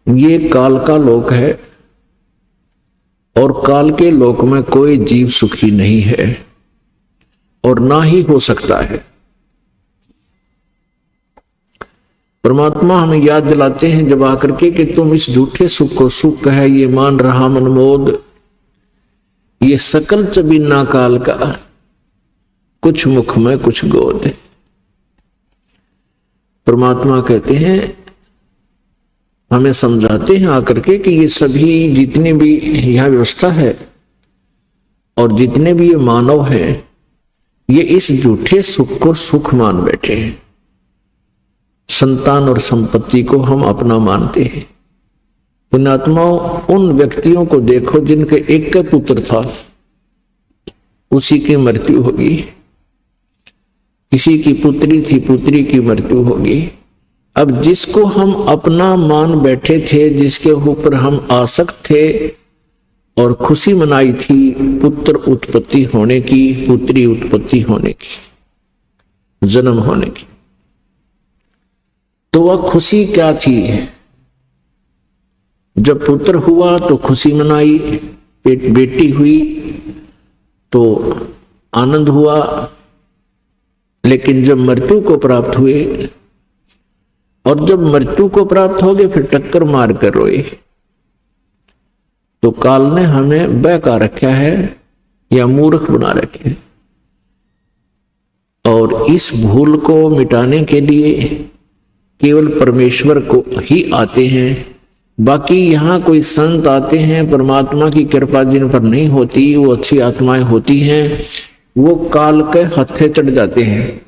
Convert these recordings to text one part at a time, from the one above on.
ये काल का लोक है और काल के लोक में कोई जीव सुखी नहीं है और ना ही हो सकता है। परमात्मा हमें याद दिलाते हैं जब आकर के कि तुम इस झूठे सुख को सुख है ये मान रहा मनमोद, ये सकल चबीना काल का, कुछ मुख में कुछ गोद। परमात्मा कहते हैं, हमें समझाते हैं आकर के कि ये सभी जितने भी यह व्यवस्था है और जितने भी ये मानव हैं, ये इस झूठे सुख को सुख मान बैठे हैं। संतान और संपत्ति को हम अपना मानते हैं। पुण्यात्माओं, उन व्यक्तियों को देखो जिनके एक का पुत्र था, उसी की मृत्यु होगी। किसी की पुत्री थी, पुत्री की मृत्यु होगी। अब जिसको हम अपना मान बैठे थे, जिसके ऊपर हम आसक्त थे और खुशी मनाई थी पुत्र उत्पत्ति होने की, पुत्री उत्पत्ति होने की, जन्म होने की, तो वह खुशी क्या थी? जब पुत्र हुआ तो खुशी मनाई, बेटी हुई तो आनंद हुआ, लेकिन जब मृत्यु को प्राप्त हुए और जब मृत्यु को प्राप्त हो गए फिर टक्कर मार कर रोए। तो काल ने हमें बहका रखा है या मूर्ख बना रखे हैं, और इस भूल को मिटाने के लिए केवल परमेश्वर को ही आते हैं। बाकी यहाँ कोई संत आते हैं, परमात्मा की कृपा जिन पर नहीं होती, वो अच्छी आत्माएं होती हैं, वो काल के हत्थे चढ़ जाते हैं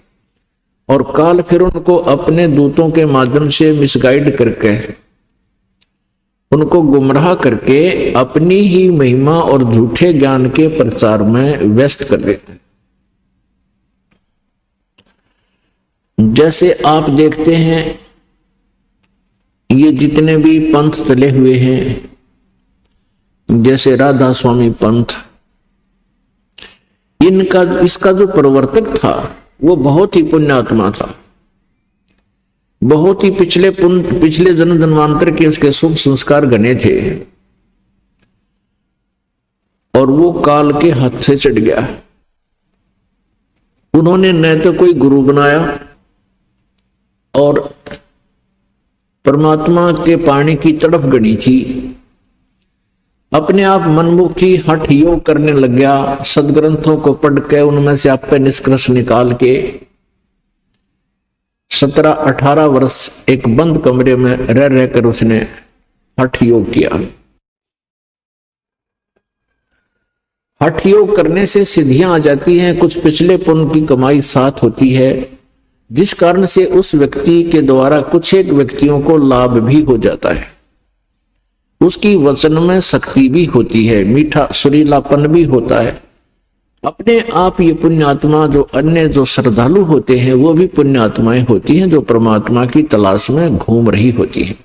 और काल फिर उनको अपने दूतों के माध्यम से मिसगाइड करके, उनको गुमराह करके अपनी ही महिमा और झूठे ज्ञान के प्रचार में व्यस्त कर देते हैं। जैसे आप देखते हैं ये जितने भी पंथ चले हुए हैं, जैसे राधा स्वामी पंथ, इनका इसका जो प्रवर्तक था वो बहुत ही पुण्यात्मा था, बहुत ही पिछले जन्म जन्मांतर के उसके शुभ संस्कार घने थे, और वो काल के हाथ से चढ़ गया। उन्होंने न तो कोई गुरु बनाया और परमात्मा के पाने की तड़प गड़ी थी, अपने आप मनमुखी हठ योग करने लग गया, सदग्रंथों को पढ़ के उनमें से आप पे निष्कर्ष निकाल के 17-18 वर्ष एक बंद कमरे में रह रहकर उसने हठ योग किया। हठ योग करने से सिद्धियां आ जाती हैं, कुछ पिछले पुण्य की कमाई साथ होती है, जिस कारण से उस व्यक्ति के द्वारा कुछ एक व्यक्तियों को लाभ भी हो जाता है, उसकी वचन में शक्ति भी होती है, मीठा सुरीलापन भी होता है। अपने आप ये पुण्यात्मा जो अन्य जो श्रद्धालु होते हैं वो भी पुण्यात्माएं होती हैं, जो परमात्मा की तलाश में घूम रही होती हैं,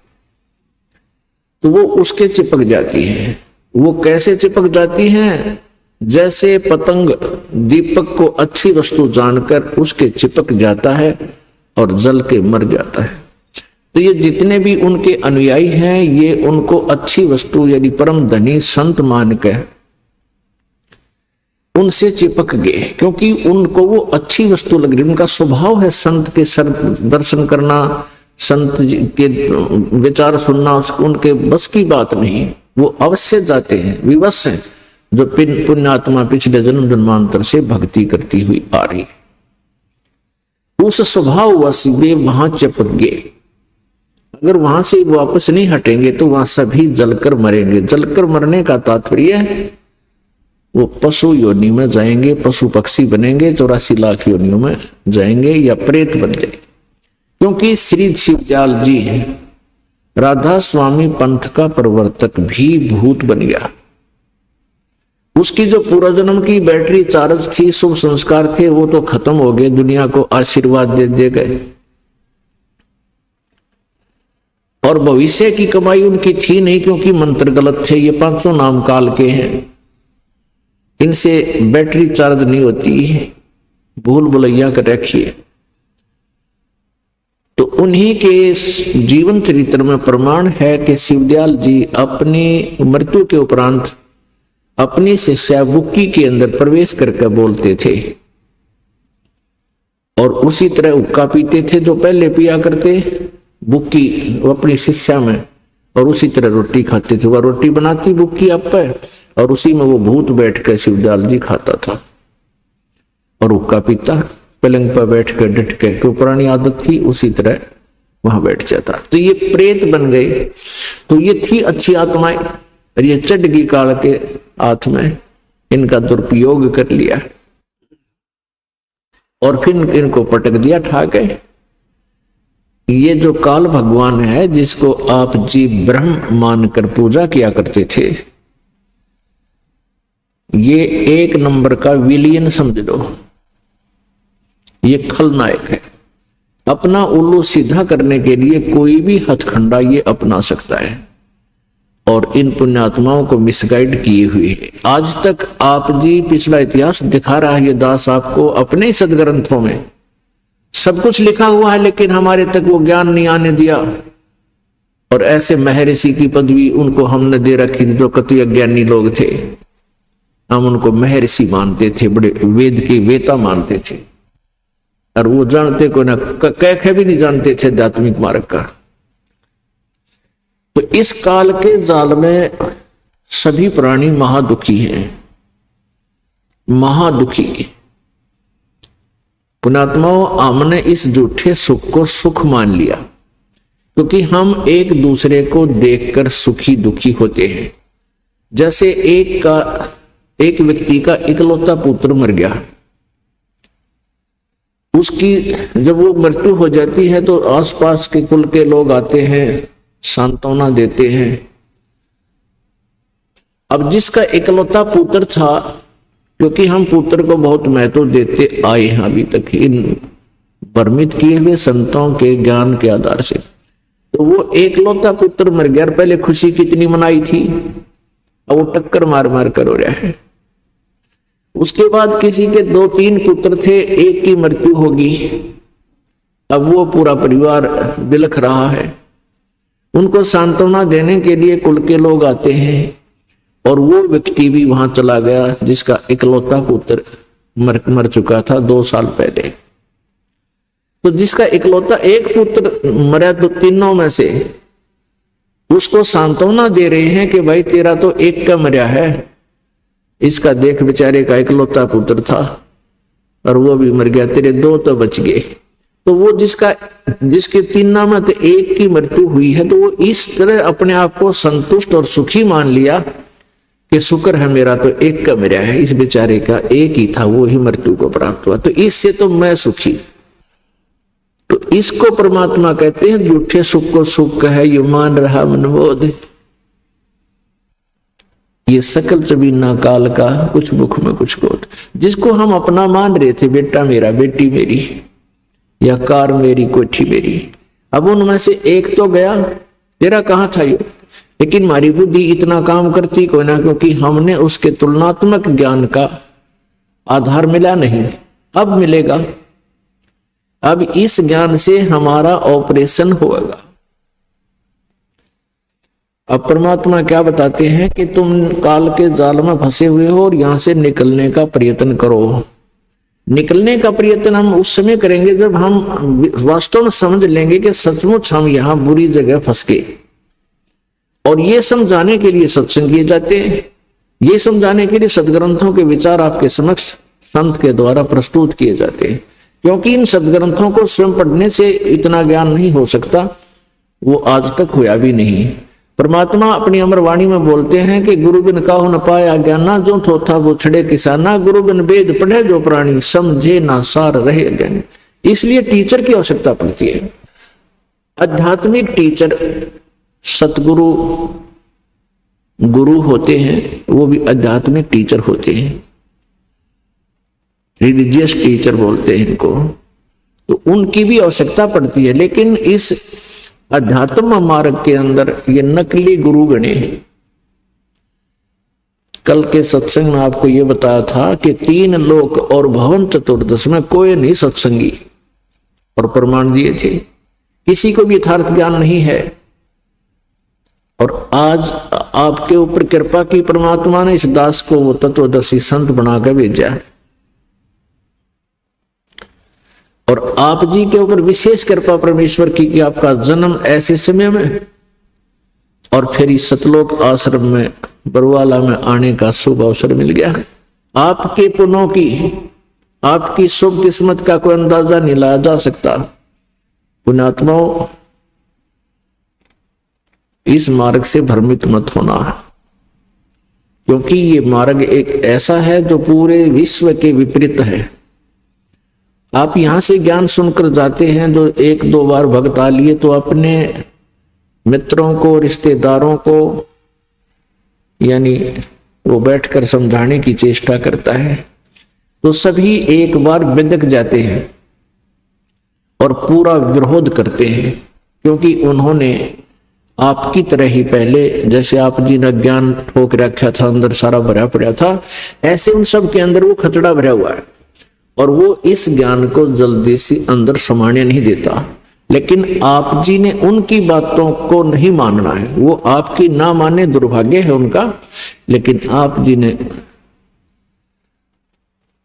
तो वो उसके चिपक जाती हैं। वो कैसे चिपक जाती हैं? जैसे पतंग दीपक को अच्छी वस्तु जानकर उसके चिपक जाता है और जल के मर जाता है। तो ये जितने भी उनके अनुयायी हैं, ये उनको अच्छी वस्तु यानी परम धनी संत मान कर उनसे चिपक गए, क्योंकि उनको वो अच्छी वस्तु लग रही। उनका स्वभाव है संत के दर्शन करना, संत के विचार सुनना, उनके बस की बात नहीं, वो अवश्य जाते हैं, विवश हैं। जो पुण्यात्मा पिछले जन्म जन्मांतर से भक्ति करती हुई आ रही है, उस स्वभाव वश वे वहां चिपक गए। अगर वहां से वापस नहीं हटेंगे तो वहां सभी जलकर मरेंगे। जलकर मरने का तात्पर्य है वो पशु योनि में जाएंगे, पशु पक्षी बनेंगे, 84 लाख योनियों में जाएंगे या प्रेत बन जाएंगे। क्योंकि श्री शिवजाल जी हैं, राधा स्वामी पंथ का प्रवर्तक भी भूत बन गया। उसकी जो पूरा जन्म की बैटरी चार्ज थी, शुभ संस्कार थे, वो तो खत्म हो गए, दुनिया को आशीर्वाद दे गए, और भविष्य की कमाई उनकी थी नहीं, क्योंकि मंत्र गलत थे। ये 500 नाम काल के हैं, इनसे बैटरी चार्ज नहीं होती, भूल भुलैया कर रखिए। तो उन्हीं के जीवन चरित्र में प्रमाण है कि शिवदयाल जी अपनी मृत्यु के उपरांत अपनी शिष्या बुक्की के अंदर प्रवेश करके बोलते थे और उसी तरह हुक्का पीते थे जो पहले पिया करते बुक्की अपनी शिष्या में, और उसी तरह रोटी खाते थे। वह रोटी बनाती बुक्की आप पर और उसी में वो भूत बैठ कर शिवदयाल जी खाता था और हुक्का पीता पलंग पर बैठ कर डट के, क्यों पुरानी आदत थी, उसी तरह वहां बैठ जाता। तो ये प्रेत बन गए। तो ये थी अच्छी आत्माएं और ये चढ़गी काल के हाथ में इनका दुरुपयोग कर लिया और फिर इनको पटक दिया ठा के। ये जो काल भगवान है जिसको आप जी ब्रह्म मानकर पूजा किया करते थे, ये एक नंबर का विलियन समझ लो, ये खलनायक है। अपना उल्लू सीधा करने के लिए कोई भी हथखंडा ये अपना सकता है और इन पुण्यात्माओं को मिसगाइड किए हुए है। आज तक आप जी पिछला इतिहास दिखा रहा है ये दास आपको अपने ही सदग्रंथों में सब कुछ लिखा हुआ है, लेकिन हमारे तक वो ज्ञान नहीं आने दिया। और ऐसे महर्षि की पदवी उनको हमने दे रखी थी जो कति अज्ञानी लोग थे, हम उनको महर्षि मानते थे, बड़े वेद के वेता मानते थे और वो जानते को ना कह भी नहीं जानते थे आध्यात्मिक मार्ग का। तो इस काल के जाल में सभी प्राणी महादुखी हैं, महादुखी। पुण्यात्माओं, हमने इस झूठे सुख को सुख मान लिया क्योंकि हम एक दूसरे को देखकर सुखी दुखी होते हैं। जैसे एक व्यक्ति का इकलौता पुत्र मर गया, उसकी जब वो मृत्यु हो जाती है तो आसपास के कुल के लोग आते हैं, सांत्वना देते हैं। अब जिसका इकलौता पुत्र था, क्योंकि हम पुत्र को बहुत महत्व देते आए हैं अभी तक इन भ्रमित किए हुए संतों के ज्ञान के आधार से, तो वो एकलौता पुत्र मर गया। पहले खुशी कितनी मनाई थी, अब वो टक्कर मार मार कर हो रहा है। उसके बाद किसी के 2-3 पुत्र थे, एक की मृत्यु होगी, अब वो पूरा परिवार बिलख रहा है। उनको सांत्वना देने के लिए कुल के लोग आते हैं और वो व्यक्ति भी वहां चला गया जिसका इकलौता पुत्र मर चुका था 2 साल पहले। तो जिसका इकलौता एक पुत्र मरा, तो तीनों में से उसको सांत्वना दे रहे हैं कि भाई तेरा तो एक का मरा है, इसका देख बेचारे का इकलौता पुत्र था और वो भी मर गया, तेरे 2 तो बच गए। तो वो जिसके 3 में तो एक की मृत्यु हुई है, तो वो इस तरह अपने आप को संतुष्ट और सुखी मान लिया कि शुक्र है मेरा तो एक का मरा है, इस बेचारे का एक ही था, वो ही मृत्यु को प्राप्त हुआ, तो इससे तो मैं सुखी। तो इसको परमात्मा कहते हैं झूठे सुख को सुख है, ये मान रहा मनबोध। ये सकल चबीना काल का कुछ मुख में कुछ कोट, जिसको हम अपना मान रहे थे, बेटा मेरा, बेटी मेरी, या कार मेरी, कोठी मेरी, अब उनमें से एक तो गया, तेरा कहां था ये। लेकिन हमारी बुद्धि इतना काम करती कोई ना, क्योंकि हमने उसके तुलनात्मक ज्ञान का आधार मिला नहीं, अब मिलेगा। अब इस ज्ञान से हमारा ऑपरेशन होगा। अब परमात्मा क्या बताते हैं कि तुम काल के जाल में फंसे हुए हो और यहां से निकलने का प्रयत्न करो। निकलने का प्रयत्न हम उस समय करेंगे जब हम वास्तव में समझ लेंगे कि सचमुच हम यहां बुरी जगह फंस गए। और ये समझाने के लिए सत्संग किए जाते हैं, ये समझाने के लिए सदग्रंथों के विचार आपके समक्ष संत के द्वारा प्रस्तुत किए जाते हैं, क्योंकि इन सदग्रंथों को स्वयं पढ़ने से इतना ज्ञान नहीं हो सकता, वो आज तक हुआ भी नहीं। परमात्मा अपनी अमरवाणी में बोलते हैं कि गुरु बिन काहु न पाया ज्ञाना, जो थोथा वो छड़े किसाना, गुरु बिन वेद पढ़े जो प्राणी, समझे ना सार रहे ज्ञान। इसलिए टीचर की आवश्यकता पड़ती है। आध्यात्मिक टीचर सतगुरु गुरु होते हैं, वो भी आध्यात्मिक टीचर होते हैं, रिलीजियस टीचर बोलते हैं इनको, तो उनकी भी आवश्यकता पड़ती है। लेकिन इस अध्यात्म मार्ग के अंदर ये नकली गुरु गणे हैं। कल के सत्संग में आपको ये बताया था कि 3 लोक और भवन चतुर्दश में कोई नहीं सत्संगी, और प्रमाण दिए थे किसी को भी यथार्थ ज्ञान नहीं है। और आज आपके ऊपर कृपा की परमात्मा ने, इस दास को वो तत्वदर्शी संत बनाकर भेजा है। और आप जी के ऊपर विशेष कृपा परमेश्वर की कि आपका जन्म ऐसे समय में और फिर इस सतलोक आश्रम में बरवाला में आने का शुभ अवसर मिल गया। आपके पुण्यों की, आपकी शुभ किस्मत का कोई अंदाजा नहीं लाया जा सकता। पुण्यात्माओं, इस मार्ग से भ्रमित मत होना है, क्योंकि ये मार्ग एक ऐसा है जो पूरे विश्व के विपरीत है। आप यहां से ज्ञान सुनकर जाते हैं, जो एक दो बार भगता लिए तो अपने मित्रों को, रिश्तेदारों को, यानी वो बैठकर समझाने की चेष्टा करता है, तो सभी एक बार बिदक जाते हैं और पूरा विरोध करते हैं, क्योंकि उन्होंने आपकी तरह ही पहले, जैसे आप जी ने ज्ञान ठोक रखा था, अंदर सारा भरा पड़ा था, ऐसे उन सब के अंदर वो खचड़ा भरा हुआ है और वो इस ज्ञान को जल्दी से अंदर समाने नहीं देता। लेकिन आप जी ने उनकी बातों को नहीं मानना है, वो आपकी ना माने दुर्भाग्य है उनका, लेकिन आप जी ने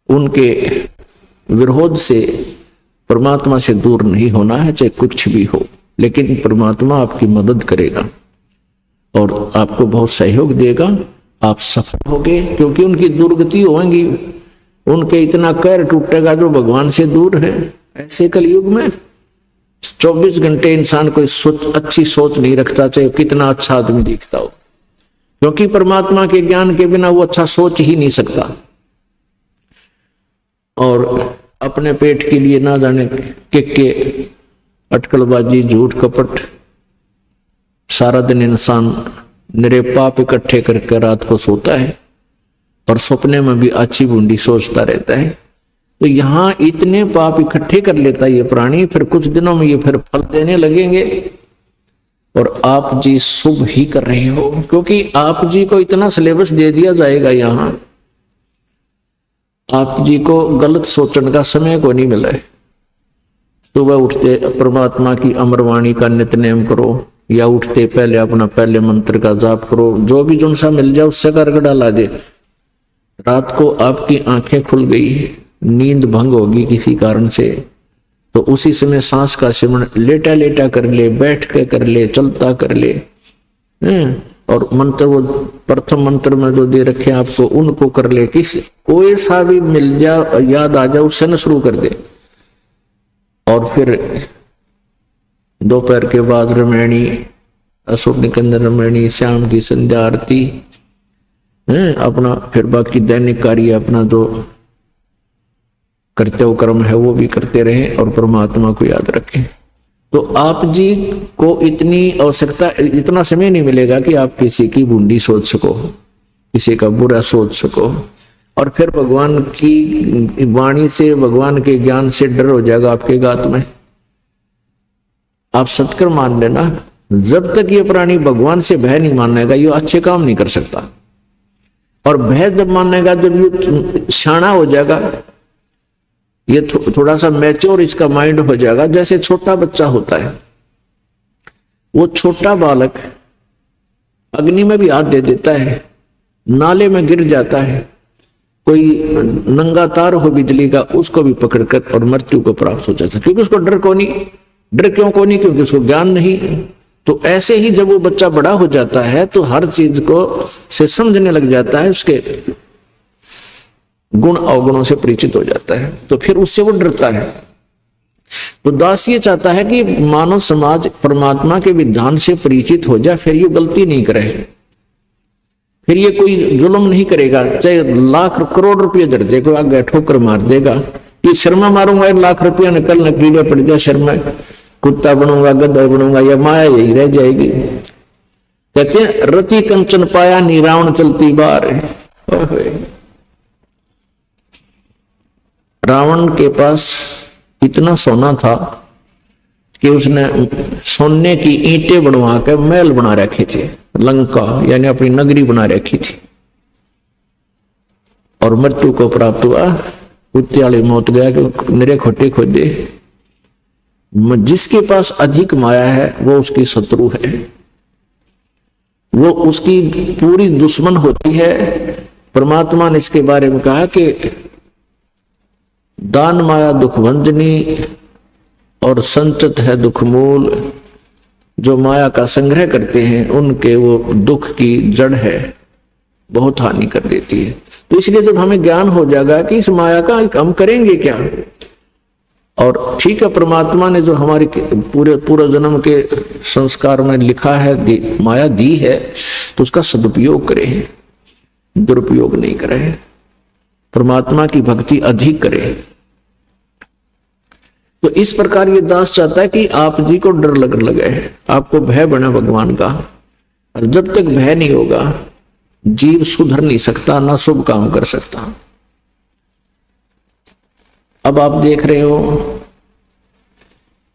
उनके विरोध से परमात्मा से दूर नहीं होना है, चाहे कुछ भी हो। लेकिन परमात्मा आपकी मदद करेगा और आपको बहुत सहयोग देगा, आप सफल होगे, क्योंकि उनकी दुर्गति होंगी, उनके इतना कैर टूटेगा जो भगवान से दूर है। ऐसे कलयुग में 24 घंटे इंसान कोई अच्छी सोच नहीं रखता, चाहे कितना अच्छा आदमी दिखता हो, क्योंकि परमात्मा के ज्ञान के बिना वो अच्छा सोच ही नहीं सकता। और अपने पेट के लिए ना जाने के अटकलबाजी, झूठ कपट, सारा दिन इंसान निरे पाप इकट्ठे करके रात को सोता है और सपने में भी अच्छी बूंदी सोचता रहता है। तो यहां इतने पाप इकट्ठे कर लेता है ये प्राणी, फिर कुछ दिनों में ये फिर फल देने लगेंगे। और आप जी शुभ ही कर रहे हो, क्योंकि आप जी को इतना सिलेबस दे दिया जाएगा, यहां आप जी को गलत सोचने का समय को नहीं मिला है। सुबह उठते परमात्मा की अमरवाणी का नित्यनेम करो, या उठते पहले अपना पहले मंत्र का जाप करो, जो भी जो सा मिल जाए उससे करके डाला दे। रात को आपकी आंखें खुल गई, नींद भंग होगी किसी कारण से, तो उसी समय सांस का सिमरण लेटा लेटा कर ले, बैठ के कर ले, चलता कर ले। और मंत्र वो प्रथम मंत्र में जो दे रखे आपको उनको कर ले, किस कोई सा भी मिल जा याद आ जाए उससे न शुरू कर दे। और फिर दोपहर के बाद रमैणी, अशोक निकंदन रमैणी, शाम की संध्या आरती, अपना फिर बाकी दैनिक कार्य अपना जो कर्तव्य कर्म है वो भी करते रहे और परमात्मा को याद रखें। तो आप जी को इतनी आवश्यकता, इतना समय नहीं मिलेगा कि आप किसी की बूंदी सोच सको, किसी का बुरा सोच सको। और फिर भगवान की वाणी से, भगवान के ज्ञान से डर हो जाएगा आपके गात में। आप सत्कर मान लेना, जब तक ये प्राणी भगवान से भय नहीं मानेगा ये अच्छे काम नहीं कर सकता। और भय जब मानेगा, जब ये शाना हो जाएगा, ये थोड़ा सा मैच्योर इसका माइंड हो जाएगा। जैसे छोटा बच्चा होता है, वो छोटा बालक अग्नि में भी हाथ दे देता है, नाले में गिर जाता है, कोई नंगा तार हो बिजली का उसको भी पकड़कर और मृत्यु को प्राप्त हो जाता है, क्योंकि उसको डर को नहीं। डर क्यों को नहीं? क्योंकि उसको ज्ञान नहीं। तो ऐसे ही जब वो बच्चा बड़ा हो जाता है तो हर चीज को से समझने लग जाता है, उसके गुण अवगुणों से परिचित हो जाता है, तो फिर उससे वो डरता है। तो दास ये चाहता है कि मानव समाज परमात्मा के विधान से परिचित हो जाए, फिर ये गलती नहीं करे, फिर ये कोई जुल्म नहीं करेगा, चाहे लाख करोड़ रुपये दर दे को आगे ठोकर मार देगा। ये शर्मा मारूंगा, 1 लाख रुपया निकल न कीड़े पड़ जाए, शर्मा कुत्ता बनूंगा, गधा बनूंगा, या माया यही रह जाएगी। कहते हैं रति कंचन पाया नी रावण चलती बार। रावण के पास इतना सोना था कि उसने सोने की ईंटें बनवा के महल बना रखे थे, लंका यानी अपनी नगरी बना रखी थी। और मृत्यु को प्राप्त हुआ, कुत्ते वाली मौत गया कि मेरे खोटे खोदे। जिसके पास अधिक माया है वो उसकी शत्रु है, वो उसकी पूरी दुश्मन होती है। परमात्मा ने इसके बारे में कहा कि दान माया दुख भंजनी और संचित है दुख मूल। जो माया का संग्रह करते हैं उनके वो दुख की जड़ है, बहुत हानि कर देती है। तो इसलिए जब हमें ज्ञान हो जाएगा कि इस माया का हम करेंगे क्या, और ठीक है परमात्मा ने जो हमारे पूरे जन्म के संस्कार में लिखा है, माया दी है, तो उसका सदुपयोग करें, दुरुपयोग नहीं करें, परमात्मा की भक्ति अधिक करें। तो इस प्रकार ये दास चाहता है कि आप जी को डर लगे, आपको भय बने भगवान का। और जब तक भय नहीं होगा जीव सुधर नहीं सकता, ना शुभ काम कर सकता। अब आप देख रहे हो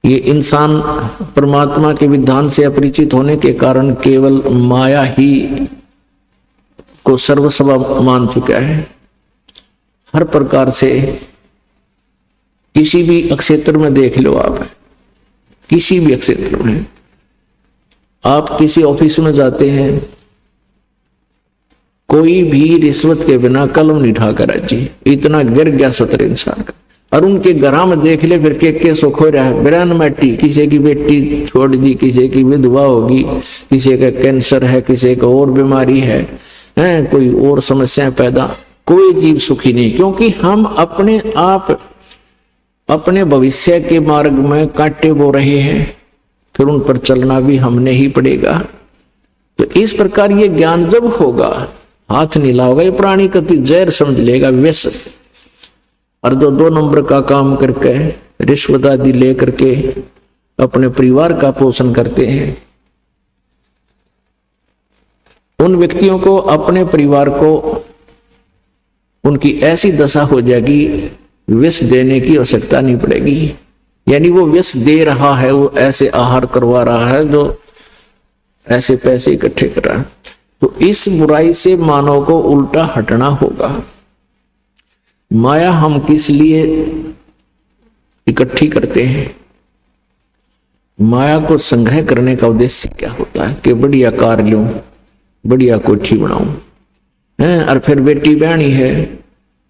ये इंसान परमात्मा के विधान से अपरिचित होने के कारण केवल माया ही को सर्वस्व मान चुका है। हर प्रकार से किसी भी क्षेत्र में देख लो आप, किसी भी क्षेत्र में आप किसी ऑफिस में जाते हैं, कोई भी रिश्वत के बिना कलम नहीं उठा कर राजी, इतना गिर गया सतर इंसान का। और उनके घरा में देख ले फिर के सुख हो रहा है, बिरान मैटी, किसी की बेटी छोड़ दी, किसी की विधवा होगी, किसी का कैंसर है, किसी का और बीमारी है, कोई और समस्याएं पैदा, कोई जीव सुखी नहीं। क्योंकि हम अपने आप अपने भविष्य के मार्ग में कांटे बो रहे हैं, फिर उन पर चलना भी हमने ही पड़ेगा। तो इस प्रकार ये ज्ञान जब होगा, हाथ नहीं लाओगा, ये प्राणी कति जहर समझ लेगा, व्यसन। और जो 2 नंबर का काम करके रिश्वत आदि लेकर के अपने परिवार का पोषण करते हैं, उन व्यक्तियों को अपने परिवार को उनकी ऐसी दशा हो जाएगी, विष देने की आवश्यकता नहीं पड़ेगी। यानी वो विष दे रहा है, वो ऐसे आहार करवा रहा है, जो ऐसे पैसे इकट्ठे कर रहा है। तो इस बुराई से मानव को उल्टा हटना होगा। माया हम किस लिए इकट्ठी करते हैं? माया को संग्रह करने का उद्देश्य क्या होता है कि बढ़िया कार लूं, बढ़िया कोठी बनाऊं, और फिर बेटी बहनी है,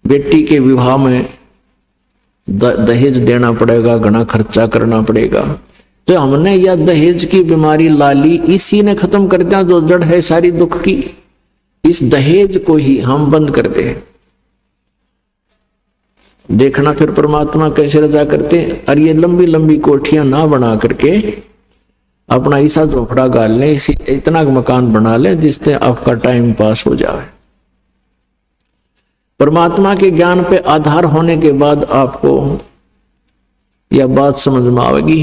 बेटी के विवाह में दहेज देना पड़ेगा, घना खर्चा करना पड़ेगा। तो हमने यह दहेज की बीमारी ला ली, इसी ने खत्म कर दिया जो जड़ है सारी दुख की। इस दहेज को ही हम बंद कर दे। देखना फिर परमात्मा कैसे रजा करते हैं। और ये लंबी लंबी कोठियां ना बना करके अपना ऐसा झोपड़ा गाल लें, इसी इतना मकान बना लें जिससे आपका टाइम पास हो जाए। परमात्मा के ज्ञान पे आधार होने के बाद आपको यह बात समझ में आएगी।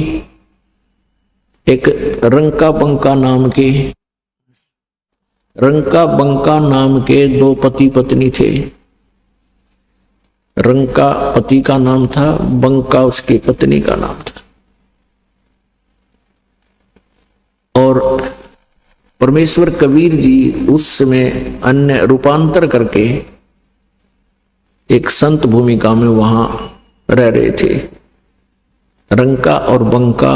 एक रंका बंका नाम के 2 पति पत्नी थे। रंका पति का नाम था, बंका उसकी पत्नी का नाम था। और परमेश्वर कबीर जी उस समय अन्य रूपांतर करके एक संत भूमिका में वहां रह रहे थे। रंका और बंका,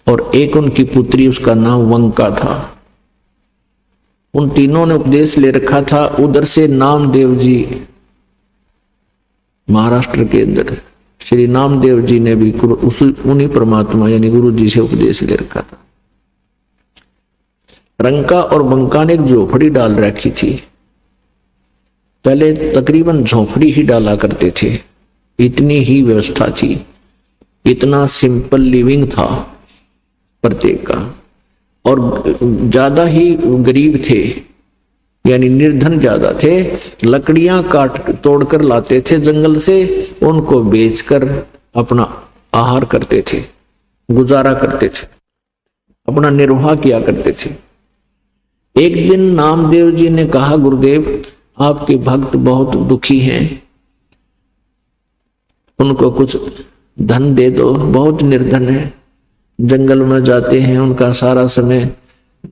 और एक उनकी पुत्री, उसका नाम वंका था। उन तीनों ने उपदेश ले रखा था। उधर से नामदेव जी, महाराष्ट्र के अंदर श्री नामदेव जी ने भी उन्हीं परमात्मा यानी गुरु जी से उपदेश ले रखा था। रंका और बंका ने एक झोपड़ी डाल रखी थी। पहले तकरीबन झोपड़ी ही डाला करते थे, इतनी ही व्यवस्था थी, इतना सिंपल लिविंग था प्रत्येक का। और ज्यादा ही गरीब थे, यानी निर्धन ज्यादा थे। लकड़ियां काट तोड़कर लाते थे जंगल से, उनको बेचकर अपना आहार करते थे, गुजारा करते थे, अपना निर्वाह किया करते थे। एक दिन नामदेव जी ने कहा, गुरुदेव आपके भक्त बहुत दुखी हैं, उनको कुछ धन दे दो, बहुत निर्धन है, जंगल में जाते हैं, उनका सारा समय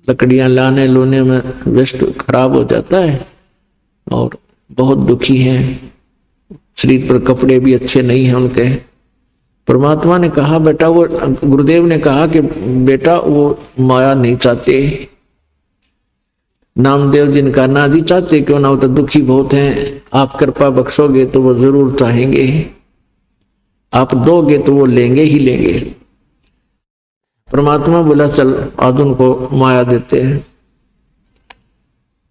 लकड़ियां लाने लोने में व्यस्त खराब हो जाता है और बहुत दुखी हैं, शरीर पर कपड़े भी अच्छे नहीं हैं उनके, परमात्मा ने कहा बेटा, वो गुरुदेव ने कहा कि बेटा वो माया नहीं चाहते। नामदेव जी ने कहा ना जी, चाहते क्यों ना, वो तो दुखी बहुत हैं, आप कृपा बख्शोगे तो वो जरूर चाहेंगे, आप दोगे तो वो लेंगे ही लेंगे। परमात्मा बोला चल आज उनको माया देते हैं।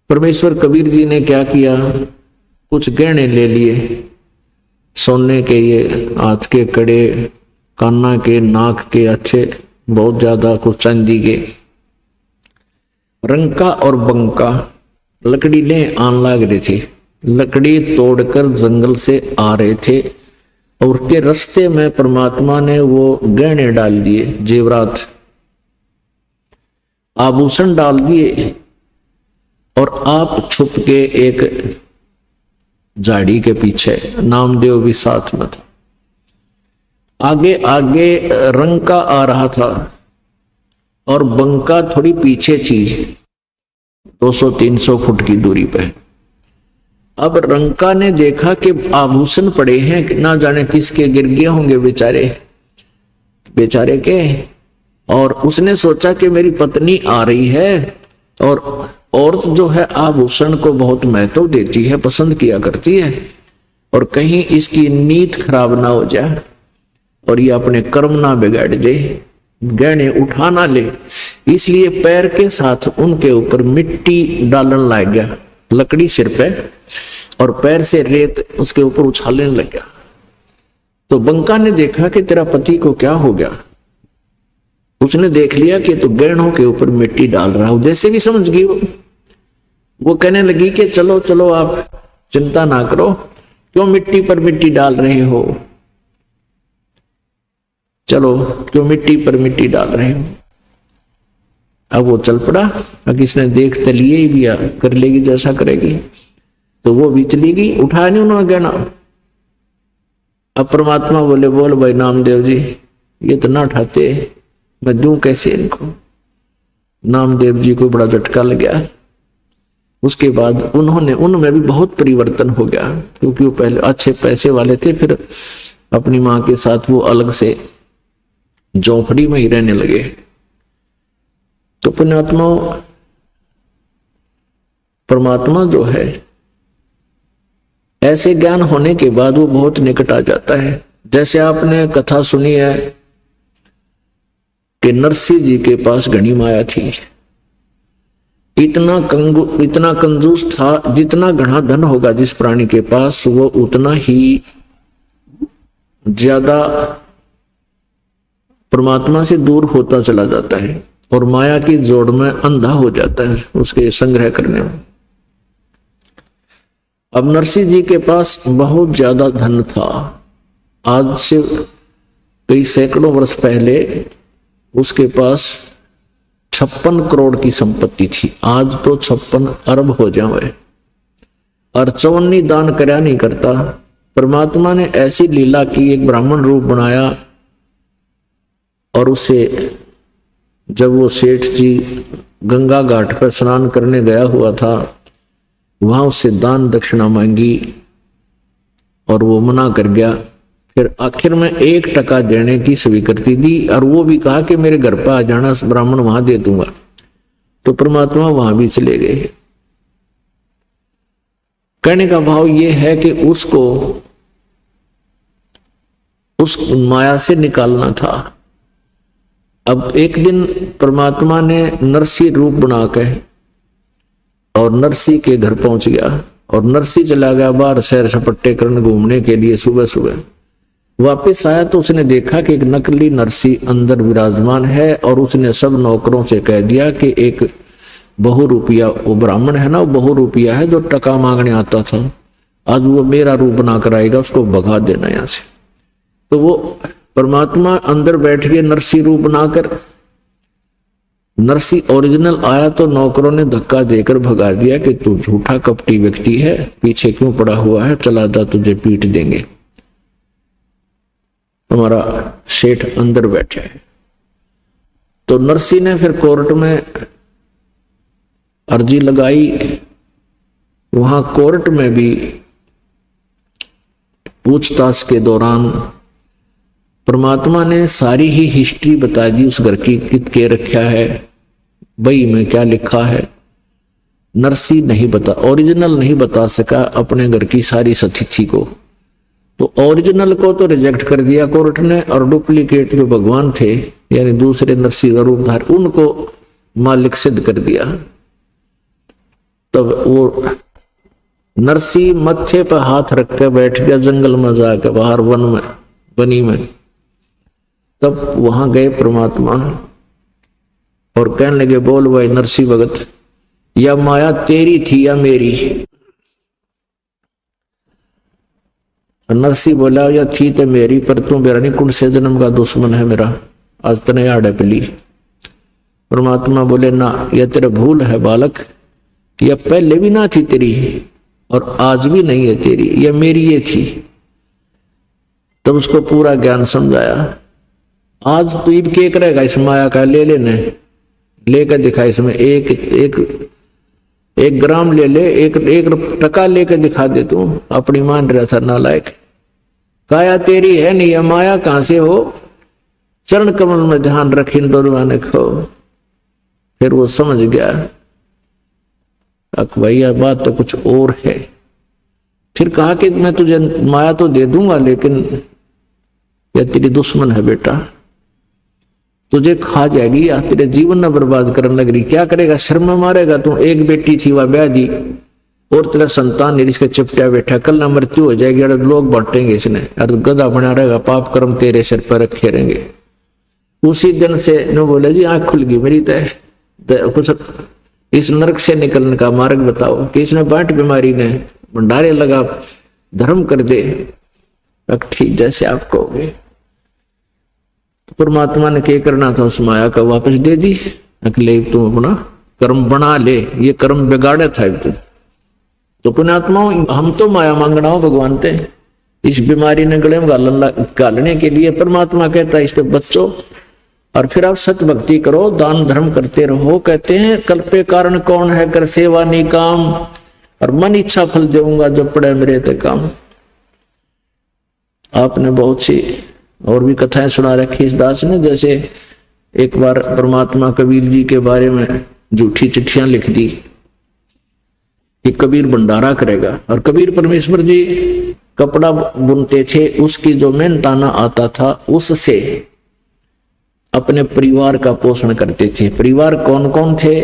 परमेश्वर कबीर जी ने क्या किया, कुछ गहने ले लिए, सोने के, ये हाथ के कड़े, काना के, नाक के अच्छे बहुत ज्यादा, कुछ चांदी के। रंका और बंका लकड़ी ले आन लाग रहे थे, लकड़ी तोड़कर जंगल से आ रहे थे और उसके रास्ते में परमात्मा ने वो गहने डाल दिए, जेवरात आभूषण डाल दिए, और आप छुप के एक झाड़ी के पीछे, नामदेव भी साथ में था। आगे आगे रंका आ रहा था और बंका थोड़ी पीछे थी, 200-300 फुट की दूरी पे। अब रंका ने देखा कि आभूषण पड़े हैं, ना जाने किसके गिर गए होंगे बेचारे के, और उसने सोचा कि मेरी पत्नी आ रही है, और औरत जो है आभूषण को बहुत महत्व देती है, पसंद किया करती है, और कहीं इसकी नीयत खराब ना हो जाए और ये अपने कर्म ना बिगाड़ दे, गहने उठा ना ले, इसलिए पैर के साथ उनके ऊपर मिट्टी डालने लग गया, लकड़ी सिर पे, और पैर से रेत उसके ऊपर उछालने लग गया। तो बंका ने देखा कि तेरा पति को क्या हो गया। उसने देख लिया कि तो गहनों के ऊपर मिट्टी डाल रहा हूं, जैसे भी समझ गई वो कहने लगी कि चलो चलो आप चिंता ना करो, क्यों मिट्टी पर मिट्टी डाल रहे हो, चलो क्यों मिट्टी पर मिट्टी डाल रहे हो। अब वो चल पड़ा, अब इसने देख तो लिए ही भी कर लेगी जैसा करेगी, तो वो भी चली गई, उठाया नहीं उन्होंने गहना। अब परमात्मा बोले बोल भाई नामदेव जी, ये तो ना उठाते, मैं दूं कैसे इनको। नामदेव जी को बड़ा झटका लग गया। उसके बाद उनमें भी बहुत परिवर्तन हो गया, क्योंकि वो पहले अच्छे पैसे वाले थे, फिर अपनी मां के साथ वो अलग से झोपड़ी में ही रहने लगे। तो पुण्यात्मा परमात्मा जो है, ऐसे ज्ञान होने के बाद वो बहुत निकट आ जाता है। जैसे आपने कथा सुनी है कि नरसिंह जी के पास घनी माया थी, इतना कंजूस था, जितना घना धन होगा जिस प्राणी के पास, वो उतना ही ज्यादा परमात्मा से दूर होता चला जाता है और माया की जोड़ में अंधा हो जाता है उसके संग्रह करने में। अब नरसिंह जी के पास बहुत ज्यादा धन था। आज से कई सैकड़ों वर्ष पहले उसके पास 56 करोड़ की संपत्ति थी। आज तो 56 अरब हो जाए, और चवन्नी दान करया नहीं करता। परमात्मा ने ऐसी लीला की, एक ब्राह्मण रूप बनाया, और उसे जब वो सेठ जी गंगा घाट पर स्नान करने गया हुआ था, वहां उससे दान दक्षिणा मांगी और वो मना कर गया। फिर आखिर में 1% देने की स्वीकृति दी, और वो भी कहा कि मेरे घर पर आ जाना, ब्राह्मण वहां दे दूंगा। तो परमात्मा वहां भी चले गए। कहने का भाव ये है कि उसको उस माया से निकालना था। अब एक दिन परमात्मा ने नरसिंह रूप बनाकर और नरसिंह के घर पहुंच गया, और नरसिंह चला गया बाहर सैर सपट्टे करने घूमने के लिए। सुबह सुबह वापस आया तो उसने देखा कि एक नकली नरसिंह अंदर विराजमान है, और उसने सब नौकरों से कह दिया कि एक बहुरूपिया, वो ब्राह्मण है ना, वो बहुरूपिया है जो टका मांगने आता था, आज वो मेरा रूप बनाकर आएगा, उसको भगा देना यहां से। तो वो परमात्मा अंदर बैठ गए नरसिंह रूप बनाकर। नरसिंह ओरिजिनल आया तो नौकरों ने धक्का देकर भगा दिया कि तू झूठा कपटी व्यक्ति है, पीछे क्यों पड़ा हुआ है, चला जा, तुझे पीट देंगे। हमारा सेठ अंदर बैठे है। तो नरसिंह ने फिर कोर्ट में अर्जी लगाई। वहां कोर्ट में भी पूछताछ के दौरान परमात्मा ने सारी ही हिस्ट्री बता दी उस घर की, कित के रखा है, बई में क्या लिखा है। नरसी नहीं बता, ओरिजिनल नहीं बता सका अपने घर की सारी स्थिति को, तो ओरिजिनल को तो रिजेक्ट कर दिया कोर्ट ने, और डुप्लीकेट जो भगवान थे यानी दूसरे नरसी का रूपधार उनको मालिक सिद्ध कर दिया। तब वो नरसी मत्थे पर हाथ रख के बैठ गया जंगल में जाकर, बाहर वन में, बनी में। तब वहां गए परमात्मा और कहने लगे, बोल भाई नरसी भगत, या माया तेरी थी या मेरी? नरसी बोला, या थी तो मेरी, पर तू मेरा नहीं, कुंड से जन्म का दुश्मन है मेरा, आज तने आड़े पली। परमात्मा बोले, ना यह तेरा भूल है बालक, यह पहले भी ना थी तेरी और आज भी नहीं है तेरी, यह मेरी ये थी। तब उसको पूरा ज्ञान समझाया। आज तू ईब के करेगा इस माया का, ले लेने, लेकर दिखा इसमें एक एक एक ग्राम ले ले, एक टका लेकर दिखा दे, तू अपनी मान रहा था नालायक। काया तेरी है नहीं, यह माया कहां से हो? चरण कमल में ध्यान रख, इन दोनों ने खो। फिर वो समझ गया, भैया बात तो कुछ और है। फिर कहा कि मैं तुझे माया तो दे दूंगा, लेकिन यह तेरी दुश्मन है बेटा, तुझे खा जाएगी या तेरे जीवन में बर्बाद करने लग रही। क्या करेगा? शर्म में मारेगा तू। एक बेटी थी वह ब्याह दी और तेरा संतान नहीं, इसके चिपटा बैठा, कल ना मृत्यु हो जाएगी और लोग बांटेंगे इसने, और गधा बना रहेगा, पाप कर्म तेरे सिर पर रखे रहेंगे। उसी दिन से न बोले, जी आंख खुल गई मेरी, तय कुछ इस नरक से निकलने का मार्ग बताओ। कि इसने बांट बीमारी ने भंडारे लगा, धर्म कर दे। ठीक जैसे आप कहोगे। तो परमात्मा ने क्या करना था? उस माया का वापस दे दी, अगले तुम अपना कर्म बना ले, ये कर्म बिगाड़े था तो पुण्यात्माओं, हम तो माया मांगना हो भगवान ते, इस बीमारी ने गले में गालने के लिए परमात्मा कहता है इससे बच्चों, और फिर आप सत्य भक्ति करो, दान धर्म करते रहो। कहते हैं कल्पे कारण कौन है, कर सेवा नहीं काम, और मन इच्छा फल देऊंगा जो पड़े मेरे ते काम। आपने बहुत सी और भी कथाएं सुना रखी इस दास ने। जैसे एक बार परमात्मा कबीर जी के बारे में झूठी चिट्ठियां लिख दी कि कबीर भंडारा करेगा, और कबीर परमेश्वर जी कपड़ा बुनते थे, उसकी जो मेहनताना आता था उससे अपने परिवार का पोषण करते थे। परिवार कौन कौन थे?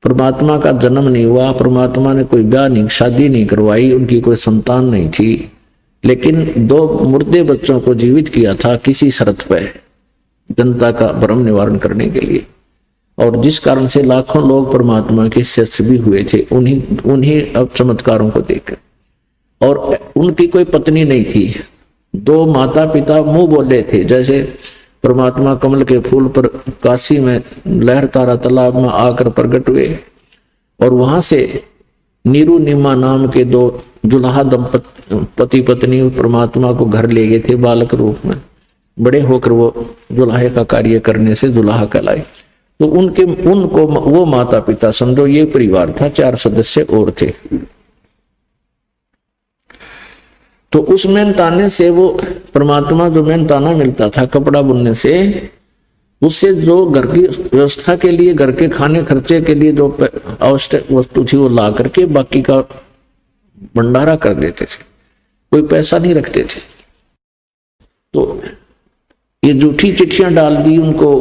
परमात्मा का जन्म नहीं हुआ, परमात्मा ने कोई ब्याह नहीं, शादी नहीं करवाई, उनकी कोई संतान नहीं थी, लेकिन 2 मुर्दे बच्चों को जीवित किया था किसी शर्त पर, जनता का भ्रम निवारण करने के लिए, और जिस कारण से लाखों लोग परमात्मा के शिष्य भी हुए थे उन्हीं अब चमत्कारों को देखकर। और उनकी कोई पत्नी नहीं थी, 2 माता पिता मुंह बोले थे। जैसे परमात्मा कमल के फूल पर काशी में लहर तारा तालाब में आकर प्रकट हुए, और वहां से नीरू निमा नाम के 2 दुल्हा पति पत्नी परमात्मा को घर ले गए थे बालक रूप में। बड़े होकर वो दुल्हे का कार्य करने से दुल्हा कहलाए। तो उनको वो माता पिता समझो, ये परिवार था, 4 सदस्य और थे। तो उस मेहनताने से वो परमात्मा जो मेहनताना मिलता था कपड़ा बुनने से, उससे जो घर की व्यवस्था के लिए, घर के खाने खर्चे के लिए जो आवश्यक वस्तु थी वो ला करके बाकी का भंडारा कर देते थे, कोई पैसा नहीं रखते थे। तो ये झूठी चिट्ठियां डाल दी उनको,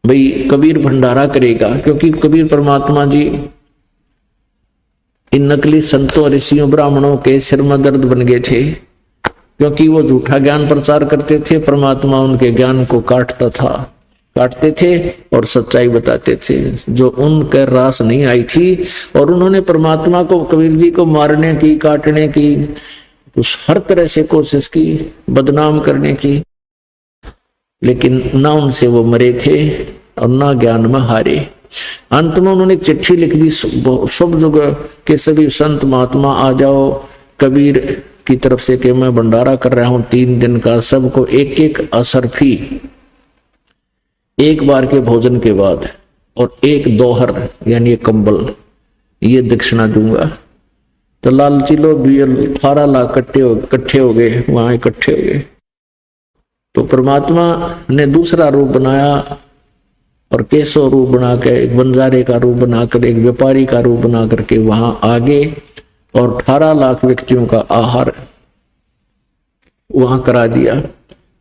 भाई कबीर भंडारा करेगा, क्योंकि कबीर परमात्मा जी इन नकली संतों ऋषियों ब्राह्मणों के सिर में दर्द बन गए थे, क्योंकि वो झूठा ज्ञान प्रचार करते थे। परमात्मा उनके ज्ञान को काटते थे और सच्चाई बताते थे जो उनके रास नहीं आई थी। और उन्होंने परमात्मा को, कबीर जी को मारने की, काटने की, तो हर तरह से कोशिश की, बदनाम करने की, लेकिन ना उनसे वो मरे थे और ना ज्ञान में हारे। अंत में उन्होंने एक चिट्ठी लिख दी, सब युग के सभी संत महात्मा आ जाओ कबीर की तरफ से कि मैं भंडारा कर रहा हूं 3 दिन का, सबको 1-1 असरफी, 1 बार के भोजन के बाद, और 1 दोहर यानी 1 कंबल, ये दक्षिणा दूंगा। तो लालची लोग भी 18 लाख इकट्ठे हो गए, वहां इकट्ठे हो गए। तो परमात्मा ने दूसरा रूप बनाया और केशव रूप बनाकर, एक बंजारे का रूप बनाकर, एक व्यापारी का रूप बना करके वहां आगे और 18 लाख व्यक्तियों का आहार वहां करा दिया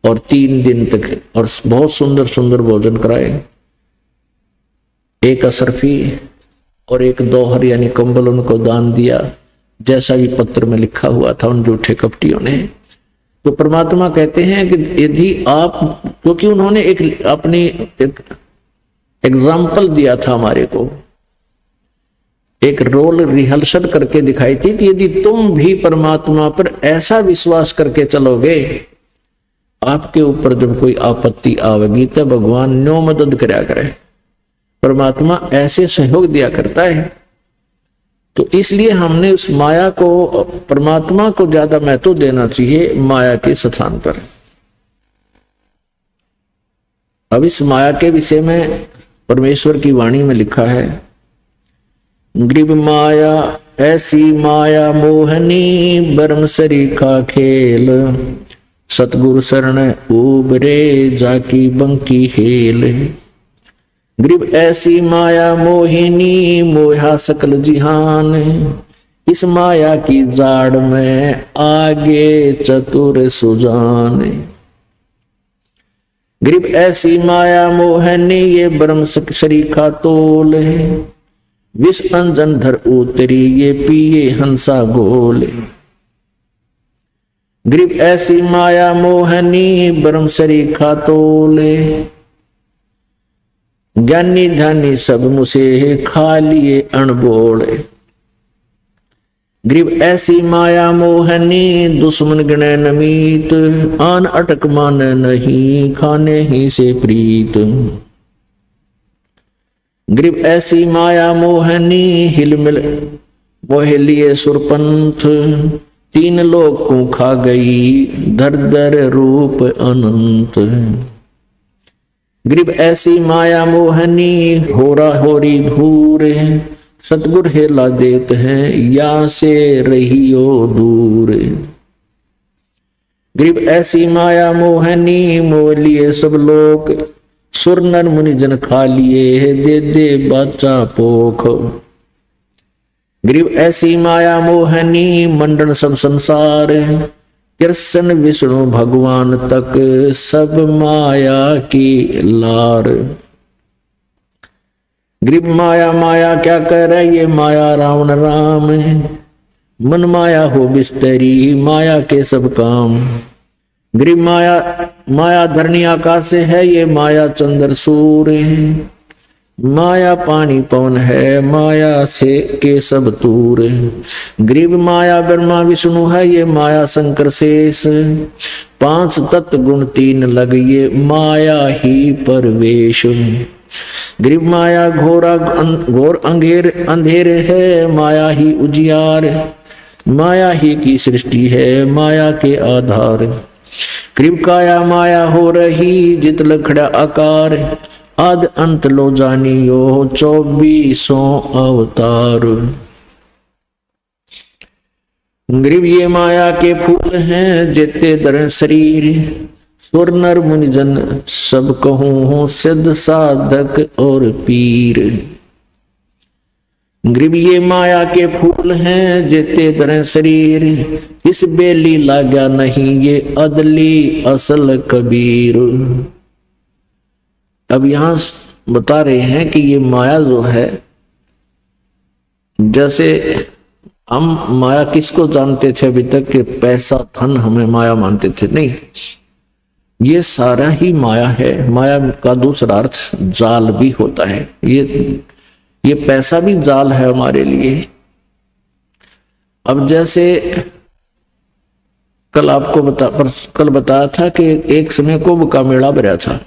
और 3 दिन तक और बहुत सुंदर सुंदर भोजन कराए। एक असरफी और एक दोहर यानी कंबल उनको दान दिया, जैसा भी पत्र में लिखा हुआ था उन झूठे कपटियों ने। तो परमात्मा कहते हैं कि यदि आप, क्योंकि उन्होंने एक अपनी एक एग्जाम्पल दिया था हमारे को, एक रोल रिहर्सल करके दिखाई थी कि यदि तुम भी परमात्मा पर ऐसा विश्वास करके चलोगे, आपके ऊपर जब कोई आपत्ति आवेगी तो भगवान न्यो मदद करया करे। परमात्मा ऐसे सहयोग दिया करता है। तो इसलिए हमने उस माया को, परमात्मा को ज्यादा महत्व देना चाहिए माया के स्थान पर। अब इस माया के विषय में परमेश्वर की वाणी में लिखा है, ग्रीब माया ऐसी माया मोहनी, बरम सरीखा खेल, सतगुरु शरण उबरे जाकी बंकी हेल। ग्रीब ऐसी माया मोहिनी, मोहा सकल जिहान, इस माया की जाड़ में आगे चतुर सुजान। ग्रीब ऐसी माया मोहनी, ये ब्रह्म सरीखा तोल, विष अंजन धर उतरी, ये पिए हंसा गोल। ग्रीब ऐसी माया मोहनी, ब्रह्म सरीखा तोल, ज्ञानी ध्यानी सब मुझे खा लिए अणबोल। ग्रीब ऐसी माया मोहनी, दुश्मन गणे नमीत, आन अटक मान नहीं, खाने ही से प्रीत। ग्रीब ऐसी माया मोहनी, हिलमिल मोह लिए सुरपंथ, 3 लोक को खा गई, धर धर रूप अनंत। ग्रीब ऐसी माया मोहनी, होरा होरी घूर, सतगुर हेला देत हैं, या से रहियो दूर। ग्रीब ऐसी माया मोहनी, मोह लिए सब लोग, सुर नर मुनि जन खा लिए, दे दे बाचा पोख। ग्रीब ऐसी माया मोहनी, मंडन सब संसार, कृष्ण विष्णु भगवान तक सब माया की लार। ग्रीब माया माया क्या कह रहे, ये माया रावण राम, मन माया हो बिस्तरी, माया के सब काम। ग्रीब माया माया धरनी आकाश से है, ये माया चंद्र सूर्य, माया पानी पवन है, माया से के सब तूर। ग्रीब माया ब्रह्मा विष्णु है, ये माया शंकर शेष, 5 तत्व गुण 3 लग, ये माया ही परवेश। ग्रीब माया घोर अंधेर है, माया ही उजियार, माया ही की सृष्टि है, माया के आधार। ग्रीब काया माया हो रही, जित लखड़ा आकार, आद अंत लो जानियो, 24 अवतार। ग्रीब ये माया के फूल हैं, जेते दर शरीर, सुर नर मुनिजन सब कहूं हो, सिद्ध साधक और पीर। ग्रीब ये माया के फूल हैं, जेते दर शरीर, इस बेली लाग्या नहीं, ये अदली असल कबीर। अब यहां बता रहे हैं कि ये माया जो है, जैसे हम माया किसको जानते थे अभी तक कि पैसा धन हमें माया मानते थे, नहीं, ये सारा ही माया है। माया का दूसरा अर्थ जाल भी होता है। ये पैसा भी जाल है हमारे लिए। अब जैसे कल आपको कल बताया था कि एक समय कुंभ का मेला भरा था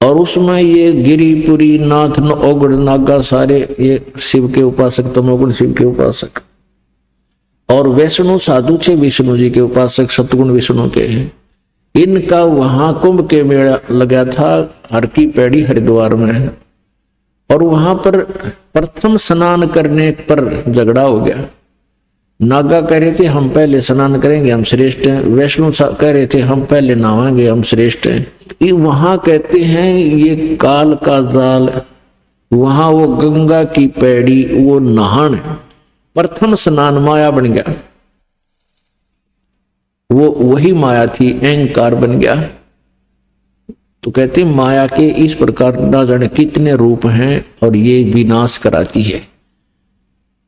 और उसमें ये गिरिपुरी नाथ ओगड़ नागा सारे ये शिव के उपासक, तमोगुण शिव के उपासक, और वैष्णो साधु थे विष्णु जी के उपासक, सतगुण विष्णु के। इनका वहां कुंभ के मेला लगा था हर की पैड़ी हरिद्वार में। और वहां पर प्रथम स्नान करने पर झगड़ा हो गया। नागा कह रहे थे हम पहले स्नान करेंगे, हम श्रेष्ठ हैं। वैष्णव कह रहे थे हम पहले नहाएंगे, हम श्रेष्ठ हैं। ये वहां कहते हैं ये काल का जाल, वहां वो गंगा की पैड़ी, वो नहान, प्रथम स्नान माया बन गया। वो वही माया थी, अहंकार बन गया। तो कहते माया के इस प्रकार ना जाने कितने रूप हैं और ये विनाश कराती है।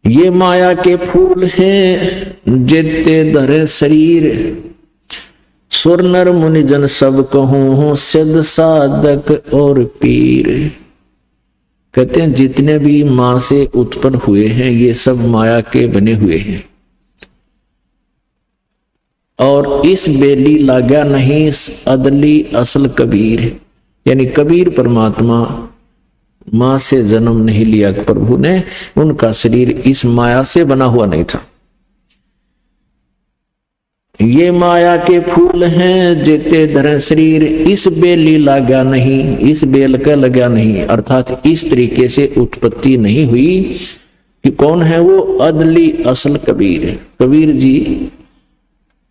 ये माया के फूल हैं जेते धरे शरीर, सुर नर मुनि जन सब कहूं सिद्ध साधक और पीर। कहते हैं जितने भी मां से उत्पन्न हुए हैं ये सब माया के बने हुए हैं। और इस बेली लाग्या नहीं अदली असल कबीर, यानी कबीर परमात्मा मां से जन्म नहीं लिया प्रभु ने, उनका शरीर इस माया से बना हुआ नहीं था। ये माया के फूल हैं जेते धरे शरीर, इस बेली लाग्या नहीं, इस बेल का लगा नहीं, अर्थात इस तरीके से उत्पत्ति नहीं हुई कि कौन है वो अदली असल कबीर। कबीर जी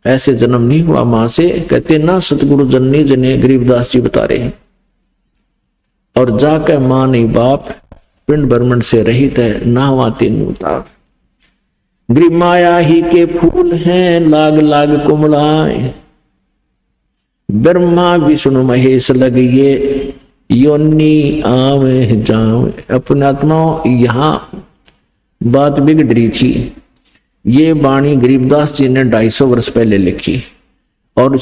ऐसे जन्म नहीं हुआ मां से। कहते ना सतगुरु जननी जने गरीबदास जी बता रहे हैं। और जाकर मां नहीं बाप पिंड ब्रह्मंड से रहित है, ना तीन ताप। गरीब माया ही के फूल हैं लाग लाग कुमलाए, ब्रह्मा विष्णु महेश लगिए योनी आवे जावे। अपने आत्मा यहाँ बात बिगड़ रही थी। ये वाणी गरीबदास जी ने 250 वर्ष पहले लिखी और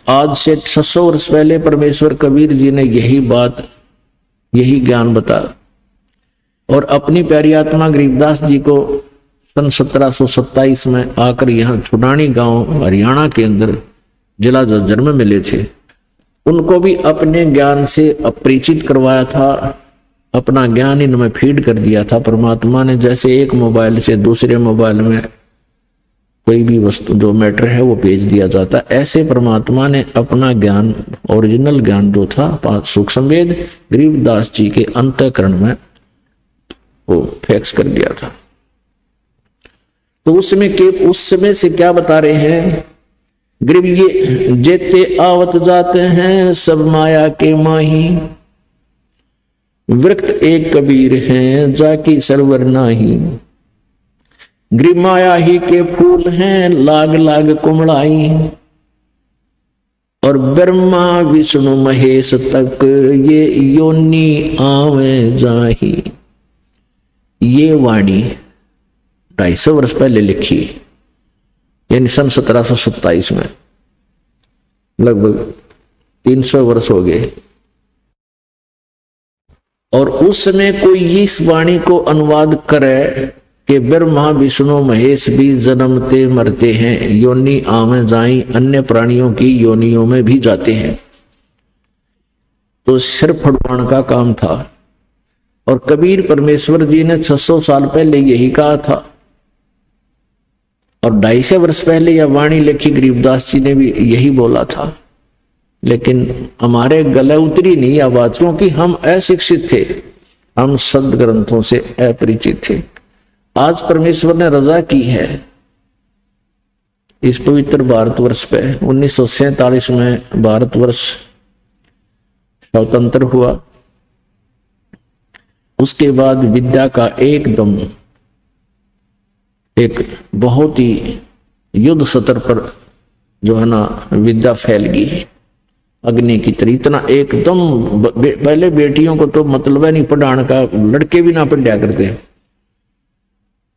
आज से 600 वर्ष पहले परमेश्वर कबीर जी ने यही बात, यही ज्ञान बताया। और अपनी प्यारी आत्मा गरीबदास जी को सन 1727 में आकर यहाँ छुडानी गांव हरियाणा के अंदर जिला झज्जर में मिले थे। उनको भी अपने ज्ञान से अपरिचित करवाया था, अपना ज्ञान इनमें फीड कर दिया था परमात्मा ने। जैसे एक मोबाइल से दूसरे मोबाइल में कोई भी वस्तु जो मैटर है वो भेज दिया जाता, ऐसे परमात्मा ने अपना ज्ञान, ओरिजिनल ज्ञान जो था 5 सूक्ष्म वेद गरीबदास जी के अंतःकरण में वो फिक्स कर दिया था। तो उस समय से क्या बता रहे हैं गरीब, ये जेते आवत जाते हैं सब माया के माही, वृक्त एक कबीर हैं जाकी सरवर नाही। गृह माया ही के फूल हैं लाग लाग कुमड़ाई, और ब्रह्मा विष्णु महेश तक ये योनी आवे जाही। ये वाणी 250 वर्ष पहले लिखी, यानी सन 1727 में, लगभग 300 वर्ष हो गए। और उस समय कोई इस वाणी को अनुवाद करे कि ब्रह्मा विष्णु महेश भी जन्मते मरते हैं, योनि आमे जाई, अन्य प्राणियों की योनियों में भी जाते हैं, तो सिर फड़वाण का काम था। और कबीर परमेश्वर जी ने 600 साल पहले यही कहा था, और 250 वर्ष पहले यह वाणी लिखी गरीबदास जी ने भी यही बोला था। लेकिन हमारे गले उतरी नहीं यह बात, क्योंकि हम अशिक्षित थे, हम सद ग्रंथों से अपरिचित थे। आज परमेश्वर ने रजा की है इस पवित्र भारतवर्ष पे। 1947 में भारतवर्ष स्वतंत्र हुआ। उसके बाद विद्या का एकदम एक बहुत ही युद्ध स्तर पर जो है ना विद्या फैल गई अग्नि की तरह। इतना एकदम पहले बेटियों को तो मतलब है नहीं पढ़ाने का, लड़के भी ना पढ़ा करते,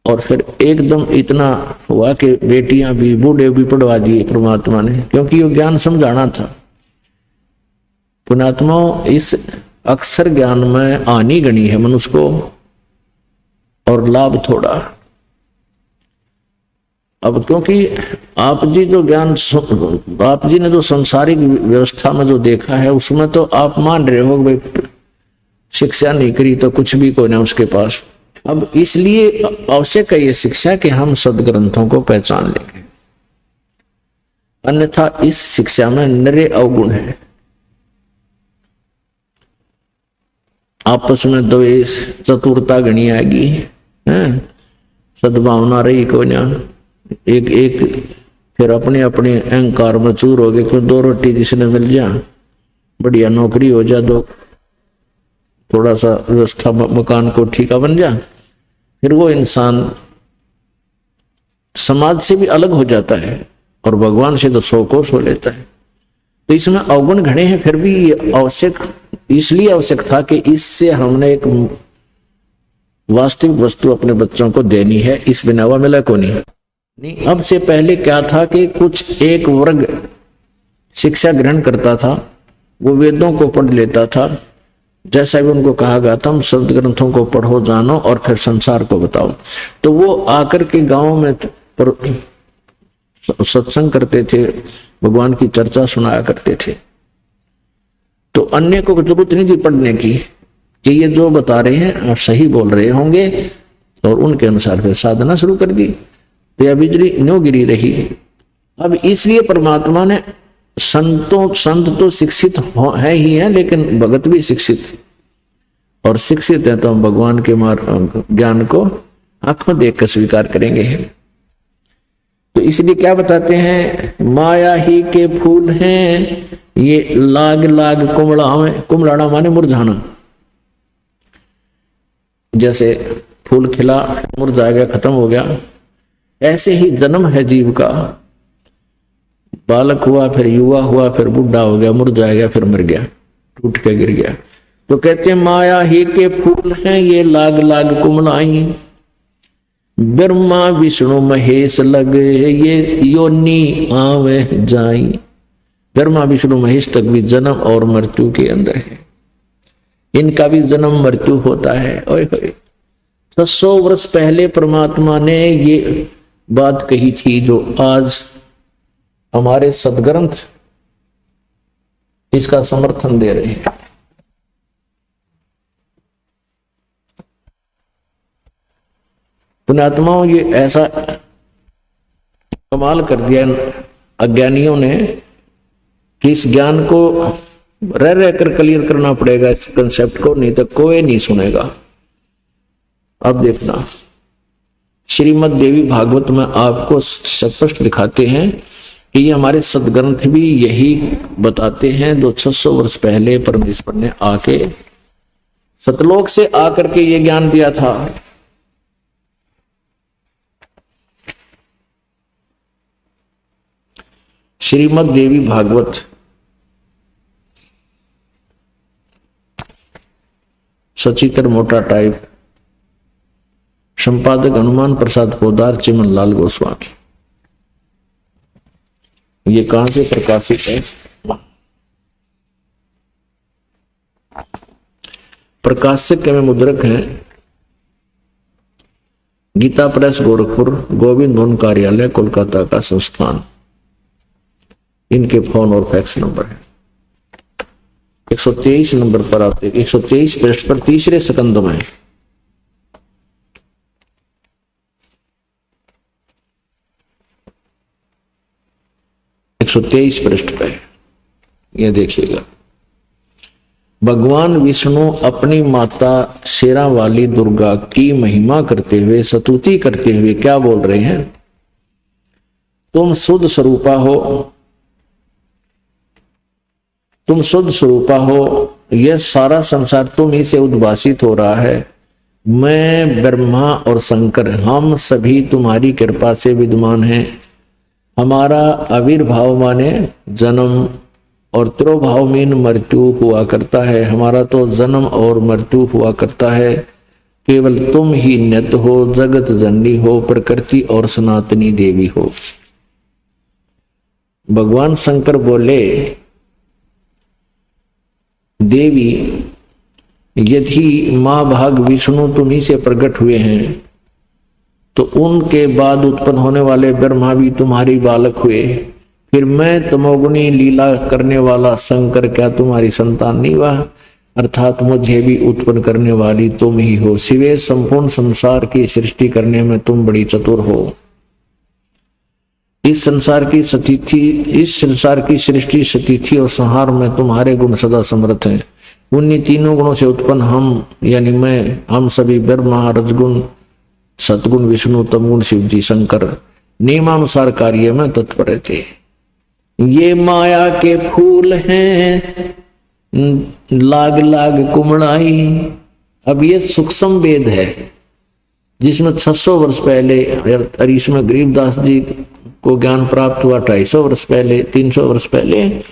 और फिर एकदम इतना हुआ कि बेटियां भी बूढ़े भी पढ़वा दिए परमात्मा ने, क्योंकि वो ज्ञान समझाना था। पुणात्मा इस अक्षर ज्ञान में आनी गणी है मनुष्य को, और लाभ थोड़ा। अब क्योंकि आप जी जो ज्ञान, आप जी ने जो संसारिक व्यवस्था में जो देखा है उसमें तो आप मान रहे हो भाई शिक्षा नहीं करी तो कुछ भी कोई ना उसके पास। अब इसलिए आवश्यक है ये शिक्षा कि हम सदग्रंथों को पहचान लेंगे, अन्यथा इस शिक्षा में निरे अवगुण है। आपस में द्वेष चतुरता घनी आएगी, है सद्भावना रही को ना, एक एक फिर अपने अपने अहंकार में चूर हो गए। क्यों, दो रोटी जिसने मिल जा, बढ़िया नौकरी हो जा, दो थोड़ा सा व्यवस्था मकान कोठी का बन जा, फिर वो इंसान समाज से भी अलग हो जाता है और भगवान से तो 100 कोस हो लेता है। तो इसमें अवगुण घड़े हैं, फिर भी आवश्यक इसलिए आवश्यक था कि इससे हमने एक वास्तविक वस्तु अपने बच्चों को देनी है, इस बिना हुआ मिला को नहीं। अब से पहले क्या था कि कुछ एक वर्ग शिक्षा ग्रहण करता था, वो वेदों को पढ़ लेता था, जैसा भी उनको कहा गया था, हम संत ग्रंथों को पढ़ो जानो और फिर संसार को बताओ। तो वो आकर के गांव में सत्संग करते थे, भगवान की चर्चा सुनाया करते थे। तो अन्य को जरूरत नहीं थी पढ़ने की कि ये जो बता रहे हैं सही बोल रहे होंगे, और उनके अनुसार फिर साधना शुरू कर दी। तो यह बिजली न्यो गिरी रही। अब इसलिए परमात्मा ने संत तो शिक्षित है ही है, लेकिन भगत भी शिक्षित, और शिक्षित है तो हम भगवान के ज्ञान को आंख में देख कर स्वीकार करेंगे। तो इसलिए क्या बताते हैं, माया ही के फूल हैं ये लाग लाग कुमड़ाना माने मुरझाना। जैसे फूल खिला मुरझाएगा, खत्म हो गया, ऐसे ही जन्म है जीव का। बालक हुआ, फिर युवा हुआ, फिर बुढ़ा हो गया, मुरझाएगा, फिर मर गया, टूट के गिर गया। तो कहते हैं माया ही के फूल हैं ये लाग लाग कुमड़ाई, ब्रह्मा विष्णु महेश लगे ये योनि आवे जाई। ब्रह्मा विष्णु महेश तक भी जन्म और मृत्यु के अंदर है, इनका भी जन्म मृत्यु होता है। ओए होए, 600 वर्ष पहले परमात्मा ने ये बात कही थी, जो आज हमारे सदग्रंथ इसका समर्थन दे रहे हैं। पुण्यात्माओं, ये ऐसा कमाल कर दिया अज्ञानियों ने कि इस ज्ञान को रह कर क्लियर करना पड़ेगा, इस कंसेप्ट को, नहीं तो कोई नहीं सुनेगा। अब देखना, श्रीमद् देवी भागवत में आपको स्पष्ट दिखाते हैं कि ये हमारे सदग्रंथ भी यही बताते हैं, जो 600 वर्ष पहले परमेश्वर ने आके सतलोक से आकर के ये ज्ञान दिया था। श्रीमद् देवी भागवत सचित्र मोटा टाइप, संपादक हनुमान प्रसाद पोदार, चिमन लाल गोस्वामी। ये कहां से प्रकाशित है? प्रकाशक में मुद्रक हैं गीता प्रेस गोरखपुर, गोविंद भवन कार्यालय कोलकाता का संस्थान। इनके फोन और फैक्स नंबर है। 123 नंबर पर आते, 123 पृष्ठ पर तीसरे स्कंद में 123 पृष्ठ पे ये देखिएगा। भगवान विष्णु अपनी माता शेरा वाली दुर्गा की महिमा करते हुए, स्तुति करते हुए क्या बोल रहे हैं? तुम शुद्ध स्वरूपा हो, तुम शुद्ध स्वरूपा हो, यह सारा संसार तुम ही से उद्भासित हो रहा है। मैं ब्रह्मा और शंकर हम सभी तुम्हारी कृपा से विद्यमान हैं। हमारा आविर्भाव माने जन्म और तिरोभाव में मृत्यु हुआ करता है। हमारा तो जन्म और मृत्यु हुआ करता है। केवल तुम ही नित्य हो, जगत जननी हो, प्रकृति और सनातनी देवी हो। भगवान शंकर बोले, देवी यदि महाभाग विष्णु तुम्ही से प्रकट हुए हैं तो उनके बाद उत्पन्न होने वाले ब्रह्मा भी तुम्हारी बालक हुए। फिर मैं तमोगुणी लीला करने वाला शंकर क्या तुम्हारी संतान नहीं हुआ? अर्थात मुझे भी उत्पन्न करने वाली तुम ही हो। सिवे संपूर्ण संसार की सृष्टि करने में तुम बड़ी चतुर हो। इस संसार की सृष्टि, स्थिति और संहार में तुम्हारे गुण सदा समर्थ हैं। उन्हीं तीनों गुणों से उत्पन्न हम यानी मैं, हम सभी ब्रह्मा, रजगुण, सतगुण विष्णु, तमगुण शिव जी, शंकर नियमानुसार कार्य में तत्पर रहते। ये माया के फूल हैं लाग लाग कुमड़ाई। अब ये सूक्ष्म वेद है जिसमें 600 वर्ष पहले, और इसमें गरीबदास जी को ज्ञान प्राप्त हुआ 250 वर्ष पहले, 300 वर्ष पहले।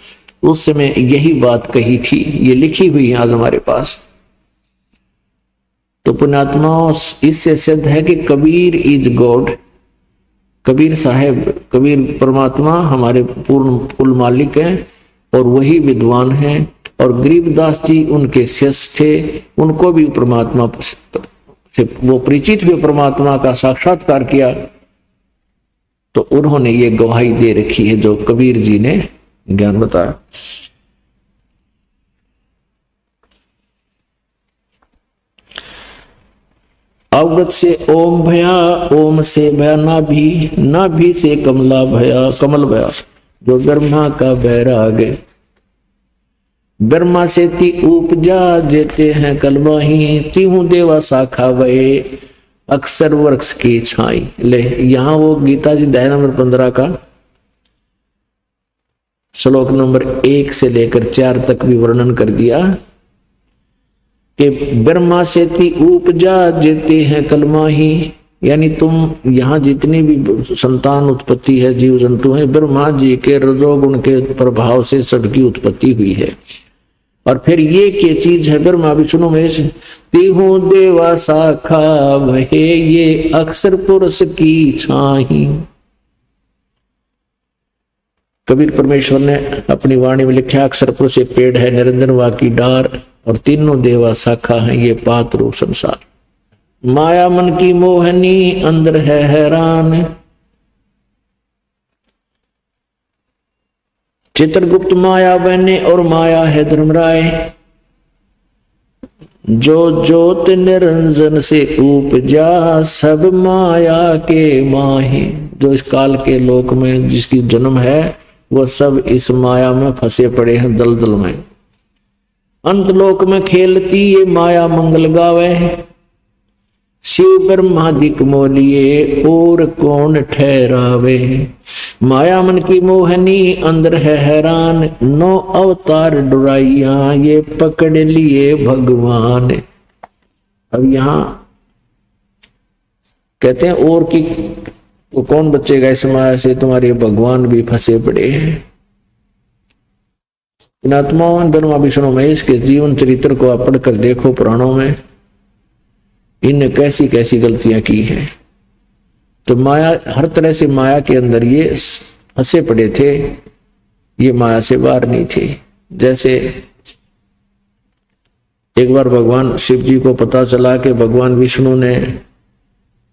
उस समय यही बात कही थी, ये लिखी हुई है आज हमारे पास। तो पुण्यात्माओं, इससे सिद्ध है कि कबीर इज गॉड। कबीर साहेब, कबीर परमात्मा हमारे पूर्ण कुल मालिक हैं और वही विद्वान हैं। और गरीबदास जी उनके शिष्य थे, उनको भी परमात्मा से वो परिचित हुए, परमात्मा का साक्षात्कार किया। तो उन्होंने ये गवाही दे रखी है जो कबीर जी ने ज्ञान बताया। अवगत से ओम भया, ओम से भया नाभि, नाभि से कमला भया, कमल भया जो ब्रह्मा का बैराग। ब्रह्मा से ती उपजा जेते हैं कलमाही, तीहू देवा शाखा वये अक्सर वृक्ष की छाई। ले यहां वो गीता जी अध्याय नंबर 15 का श्लोक नंबर 1 से लेकर 4 तक भी वर्णन कर दिया कि ब्रह्मा से ती उपजा जेते हैं कलमाही, यानी तुम यहां जितनी भी संतान उत्पत्ति है, जीव जंतु है, ब्रह्मा जी के रजोगुण के प्रभाव से सबकी उत्पत्ति हुई है। और फिर ये क्या चीज है, ब्रह्मा विष्णु महेश तीहू देवा शाखा भये, ये अक्षर पुरुष की छाही। कबीर परमेश्वर ने अपनी वाणी में लिखा, अक्षर पुरुष एक पेड़ है, निरंजन वा की डार, और तीनों देवा शाखा है, ये पात रूप संसार। माया मन की मोहनी अंदर है हैरान, चित्रगुप्त माया बने और माया है धर्मराय। जो ज्योत निरंजन से उपजा सब माया के माही। जो इस काल के लोक में जिसकी जन्म है वह सब इस माया में फंसे पड़े हैं, दलदल में। अंत लोक में खेलती ये माया मंगल गावे, शिव ब्रह्मादिक मोलिए और कौन ठहरावे। माया मन की मोहनी अंदर है हैरान, 9 अवतार डुराइया ये पकड़ लिए भगवान। अब यहां कहते हैं और की तो कौन बचेगा इस माया से, तुम्हारे भगवान भी फंसे पड़े हैं। इन आत्माओं ब्रह्मा विष्णु महेश के जीवन चरित्र को आप पढ़कर देखो पुराणों में, इनने कैसी कैसी गलतियां की हैं। तो माया, हर तरह से माया के अंदर ये फंसे पड़े थे, ये माया से बाहर नहीं थे। जैसे एक बार भगवान शिव जी को पता चला कि भगवान विष्णु ने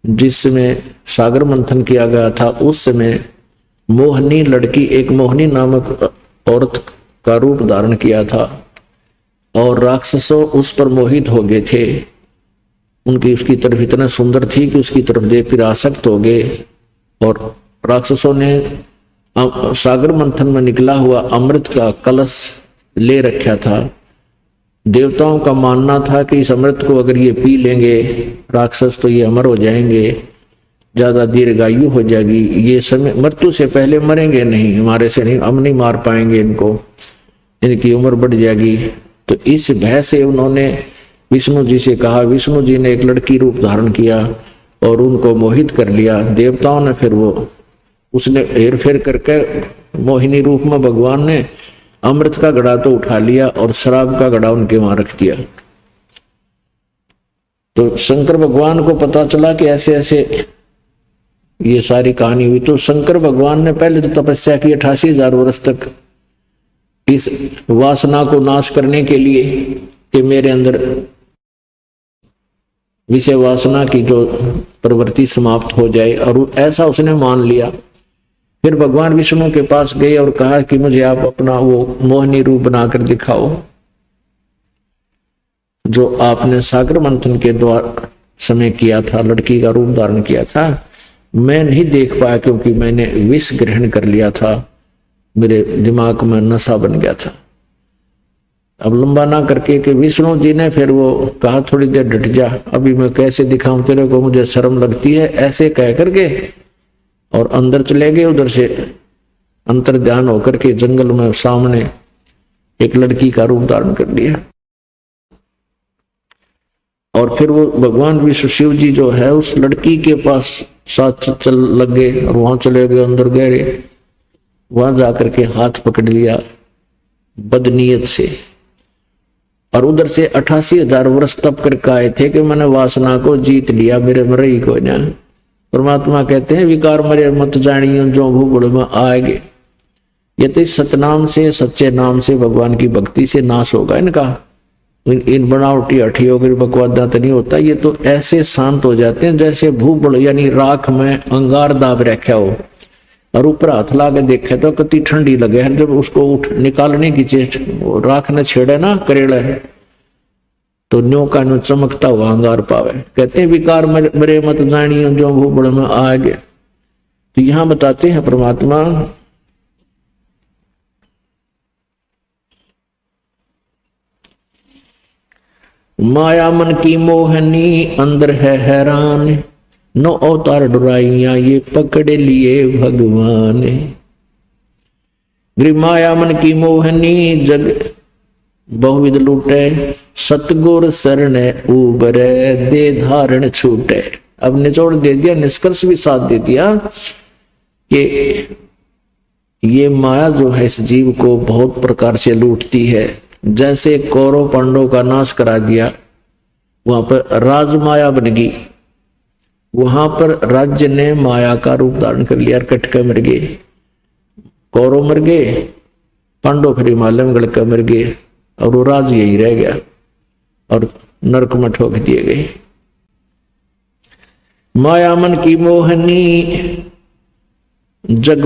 जिस समय सागर मंथन किया गया था उस समय मोहनी लड़की, एक मोहनी नामक औरत का रूप धारण किया था और राक्षसों उस पर मोहित हो गए थे। उनकी उसकी तरफ इतना सुंदर थी कि उसकी तरफ देख कर आसक्त हो गए। और राक्षसों ने सागर मंथन में निकला हुआ अमृत का कलश ले रखा था। देवताओं का मानना था कि इस अमृत को अगर ये पी लेंगे राक्षस तो ये अमर हो जाएंगे, ज्यादा दीर्घायु हो जाएगी, ये समय मृत्यु से पहले मरेंगे नहीं, हमारे से नहीं, हम नहीं मार पाएंगे इनको, इनकी उम्र बढ़ जाएगी। तो इस भय से उन्होंने विष्णु जी से कहा। विष्णु जी ने एक लड़की रूप धारण किया और उनको मोहित कर लिया। देवताओं ने फिर वो उसने हेर फेर करके मोहिनी रूप में भगवान ने अमृत का घड़ा तो उठा लिया और शराब का घड़ा उनके वहां रख दिया। तो शंकर भगवान को पता चला कि ऐसे ऐसे ये सारी कहानी हुई। तो शंकर भगवान ने पहले तो तपस्या की 88,000 वर्ष तक इस वासना को नाश करने के लिए कि मेरे अंदर विषय वासना की जो प्रवृत्ति समाप्त हो जाए, और ऐसा उसने मान लिया। फिर भगवान विष्णु के पास गए और कहा कि मुझे आप अपना वो मोहिनी रूप बनाकर दिखाओ जो आपने सागर मंथन के द्वारा समय किया था, लड़की का रूप धारण किया था। मैं नहीं देख पाया क्योंकि मैंने विष ग्रहण कर लिया था, मेरे दिमाग में नशा बन गया था। अब लंबा ना करके कि विष्णु जी ने फिर वो कहा थोड़ी देर डट जा, अभी मैं कैसे दिखाऊं तेरे को, मुझे शर्म लगती है, ऐसे कह करके और अंदर चले गए। उधर से अंतर ध्यान होकर के जंगल में सामने एक लड़की का रूप धारण कर लिया। और फिर वो भगवान विष्णु शिव जी जो है उस लड़की के पास साथ चल लगे और वहां चले गए अंदर गहरे। वहां जाकर के हाथ पकड़ लिया बदनीयत से, और उधर से 88,000 वर्ष तप करके आए थे कि मैंने वासना को जीत लिया, मेरे में रही कोई ना। परमात्मा कहते हैं विकार मरे मत जानियो जो भूगोल में आएंगे। ये तो सतनाम से सच्चे नाम से भगवान की भक्ति से नाश होगा इनका। इन बनावटी हठियों की बकवादा तो नहीं होता। ये तो ऐसे शांत हो जाते हैं जैसे भूगोल यानी राख में अंगार दाब रखा हो और ऊपर हाथ ला के देखे तो कितनी ठंडी लगे है। जब उसको उठ निकालने की चेष्ट राख ने छेड़े ना करेड़ा है तो न्यो का न्यो चमकता हुआ अंगार पावे। कहते हैं विकार मरे मत जानियो जो भूगोल में आएंगे। तो यहां बताते हैं परमात्मा माया मन की मोहनी अंदर है हैरान, नो अवतार डुराइया ये पकड़े लिए भगवान। माया मन की मोहनी जग बहुविध लूटे, सतगुर शरण उबरे दे धारण छूटे। अब निचोड़ दे दिया, निष्कर्ष भी साथ दे दिया कि ये माया जो है इस जीव को बहुत प्रकार से लूटती है। जैसे कौरव पांडव का नाश करा दिया, वहां पर राज माया बन गई, वहां पर राज्य ने माया का रूप धारण कर लिया, कटके मर गए। कौरव मर गए, पांडव फिर हिमालय में गड़कर मर गए और वो राज यही रह गया और नरक में ठोक दिए गए। माया मन की मोहनी जग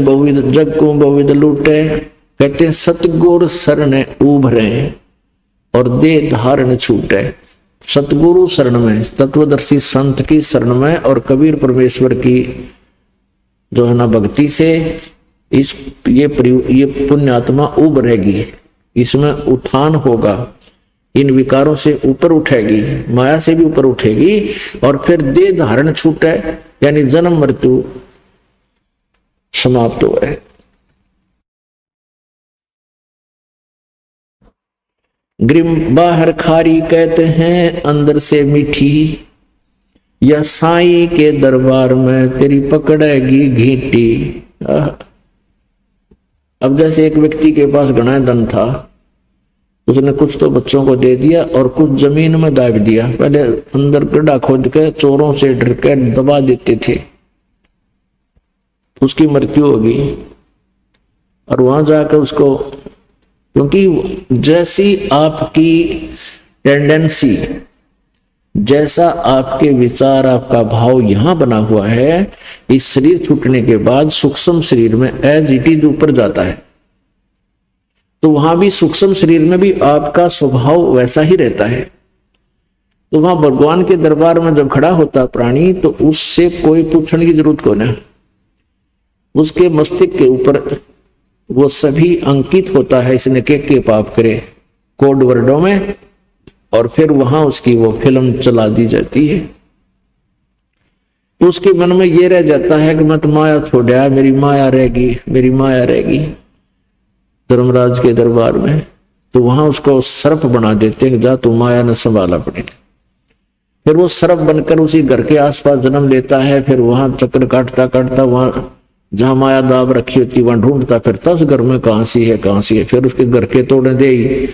को बहुविध लूटे। कहते हैं सतगुरु शरण उभरे और दे धारण छूटे। सतगुरु शरण में, तत्वदर्शी संत की शरण में और कबीर परमेश्वर की जो है ना भक्ति से इस ये पुण्यात्मा उभरेगी, इसमें उत्थान होगा, इन विकारों से ऊपर उठेगी, माया से भी ऊपर उठेगी और फिर दे धारण छूटे यानी जन्म मृत्यु समाप्त हो है। ग्रीम बाहर खारी कहते हैं अंदर से मीठी, या साईं के दरबार में तेरी पकड़ेगी घींटी। अब जैसे एक व्यक्ति के पास घना धन था, उसने कुछ तो बच्चों को दे दिया और कुछ जमीन में दाब दिया। पहले अंदर गड्ढा खोद के चोरों से डर के दबा देते थे, उसकी मृत्यु होगी और वहां जाकर उसको, क्योंकि जैसी आपकी टेंडेंसी, जैसा आपके विचार, आपका भाव यहां बना हुआ है, इस शरीर छूटने के बाद सूक्ष्म शरीर में एज इट इज ऊपर जाता है, तो वहां भी सूक्ष्म शरीर में भी आपका स्वभाव वैसा ही रहता है। तो वहां भगवान के दरबार में जब खड़ा होता प्राणी, तो उससे कोई पूछने की जरूरत को ना, उसके मस्तिष्क के ऊपर वो सभी अंकित होता है, इसने के पाप करे कोड वर्डों में, और फिर वहां उसकी वो फिल्म चला दी जाती है। तो उसके मन में ये रह जाता है कि मैं तो माया छोड़ा, मेरी माया रहेगी, मेरी माया रहेगी। धर्मराज के दरबार में तो वहां उसको सर्प बना देते हैं, जा तू माया ने संभाला पड़े। फिर वो सर्प बनकर उसी घर के आसपास जन्म लेता है, फिर वहां चक्कर काटता काटता वहां जहां माया दाब रखी होती वहां ढूंढता फिरता उस घर में कहां सी है कहां सी है। फिर उसके घर के तोड़े दे,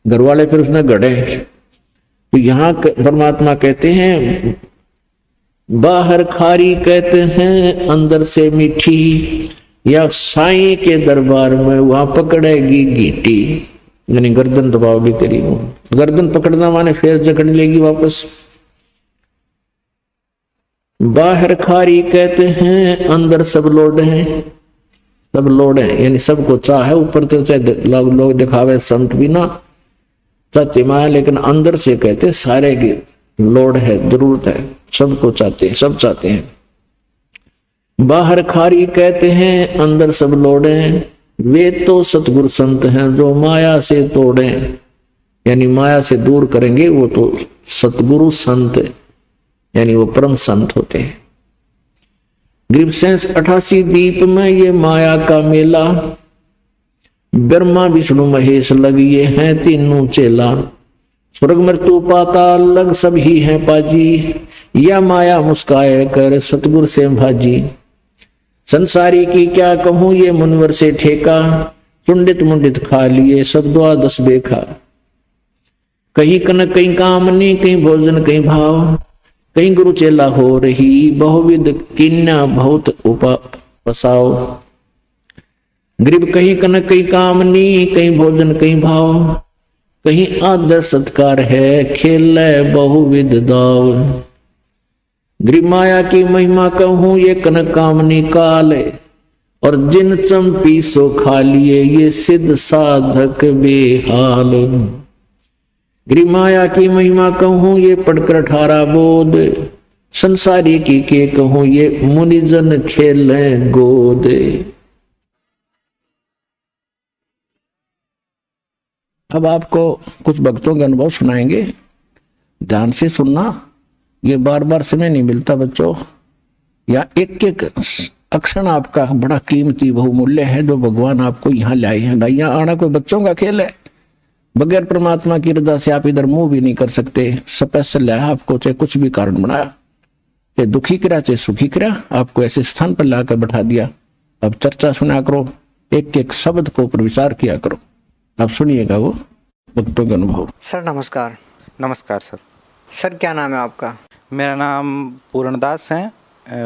घर वाले फिर उसने गढ़े। तो यहाँ परमात्मा कहते हैं बाहर खारी कहते हैं अंदर से मीठी, या साईं के दरबार में वहां पकड़ेगी गीटी, यानी गर्दन दबाओगी तेरी। गर्दन पकड़ना माने फिर जकड़ लेगी वापस। बाहर खारी कहते हैं अंदर सब लोड हैं, सब लोड है यानी सबको चाह है। ऊपर तो चाहे लोग दिखावे संत भी ना चाहते माया, लेकिन अंदर से कहते सारे की लोड है, जरूरत है, सबको चाहते हैं, सब चाहते हैं। बाहर खारी कहते हैं अंदर सब लोड़े, वे तो सतगुरु संत हैं जो माया से तोड़े। यानी माया से दूर करेंगे वो तो सतगुरु संत यानी वो परम संत होते हैं। ग्रीवसेंस 88 दीप में ये माया का मेला, ब्रह्मा विष्णु महेश लग ये हैं तीनों चेला, स्वर्ग मृत्यु पाताल लग सब ही है पाजी, या माया मुस्काए कर सतगुरु से भाजी। संसारी की क्या कहूं ये मुनवर से ठेका, चुंडित मुंडित खा लिए सब द्वादश बेखा। कहीं कनक कहीं कामनी कहीं भोजन कहीं भाव, कहीं गुरु चेला हो रही बहुविध किन्या बहुत उपसाओ। गरीब कहीं कनक कहीं कामनी कहीं भोजन कहीं भाव, कहीं आदर सत्कार है खेल बहुविध दाव। गरीब माया की महिमा कहूं ये कनक कामनी काल, और जिन चंपी सो खा लिए ये सिद्ध साधक बेहाल। गरीब माया की महिमा कहूं ये पढ़कर 18 बोध, संसारी की के कहूं ये मुनिजन खेले गोद। अब आपको कुछ भक्तों के अनुभव सुनाएंगे, ध्यान से सुनना, ये बार बार समय नहीं मिलता बच्चों, या एक एक अक्षर आपका बड़ा कीमती बहुमूल्य है जो भगवान आपको यहाँ लाए हैं। यहाँ आना कोई बच्चों का खेल है, बगैर परमात्मा की रजा से आप इधर मुंह भी नहीं कर सकते। स्पेशल लाया आपको, चाहे कुछ भी कारण बनाया, चाहे दुखी करा चाहे सुखी करा, आपको ऐसे स्थान पर लाकर बैठा दिया। अब चर्चा सुना करो, एक एक शब्द को ऊपर विचार किया करो। आप सुनिएगा वो भक्तों के अनुभव। सर नमस्कार। नमस्कार सर। सर क्या नाम है आपका? मेरा नाम पूर्णदास है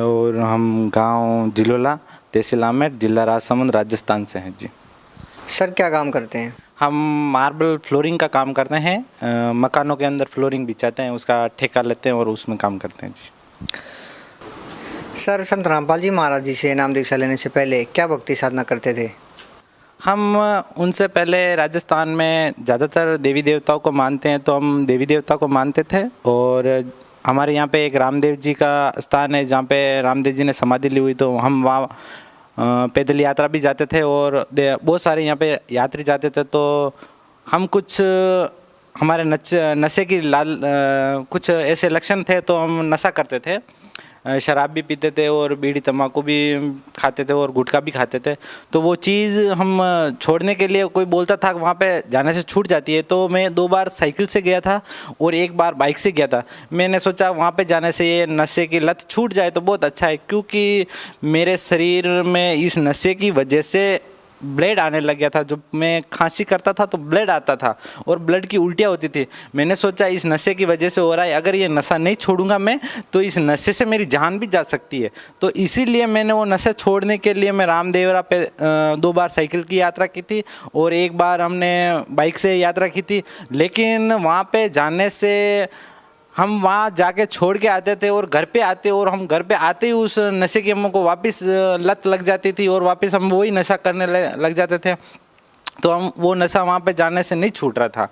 और हम गांव जिलोला, तहसील आमेर, जिला राजसमंद, राजस्थान से हैं जी। सर क्या काम करते हैं? हम मार्बल फ्लोरिंग का काम करते हैं, मकानों के अंदर फ्लोरिंग बिछाते हैं, उसका ठेका लेते हैं और उसमें काम करते हैं जी। सर संत रामपाल जी महाराज जी से नाम दीक्षा लेने से पहले क्या भक्ति साधना करते थे? हम उनसे पहले राजस्थान में ज़्यादातर देवी देवताओं को मानते हैं, तो हम देवी देवता को मानते थे। और हमारे यहाँ पे एक रामदेव जी का स्थान है जहाँ पे रामदेव जी ने समाधि ली हुई, तो हम वहाँ पैदल यात्रा भी जाते थे और बहुत सारे यहाँ पे यात्री जाते थे। तो हम कुछ हमारे नशे की कुछ ऐसे लक्षण थे, तो हम नशा करते थे, शराब भी पीते थे और बीड़ी तंबाकू भी खाते थे और गुटखा भी खाते थे। तो वो चीज़ हम छोड़ने के लिए, कोई बोलता था वहाँ पे जाने से छूट जाती है, तो मैं 2 बार साइकिल से गया था और 1 बार बाइक से गया था। मैंने सोचा वहाँ पे जाने से ये नशे की लत छूट जाए तो बहुत अच्छा है, क्योंकि मेरे शरीर में इस नशे की वजह से ब्लड आने लग गया था। जब मैं खांसी करता था तो ब्लड आता था और ब्लड की उल्टियाँ होती थी। मैंने सोचा इस नशे की वजह से हो रहा है, अगर ये नशा नहीं छोड़ूंगा मैं तो इस नशे से मेरी जान भी जा सकती है। तो इसीलिए मैंने वो नशा छोड़ने के लिए मैं रामदेवरा पे 2 बार साइकिल की यात्रा की थी और 1 बार हमने बाइक से यात्रा की थी। लेकिन वहाँ पे जाने से हम वहाँ जाके छोड़ के आते थे और घर पे आते, और हम घर पे आते ही उस नशे की हमको वापस लत लग जाती थी और वापस हम वही नशा करने लग जाते थे। तो हम वो नशा वहाँ पे जाने से नहीं छूट रहा था।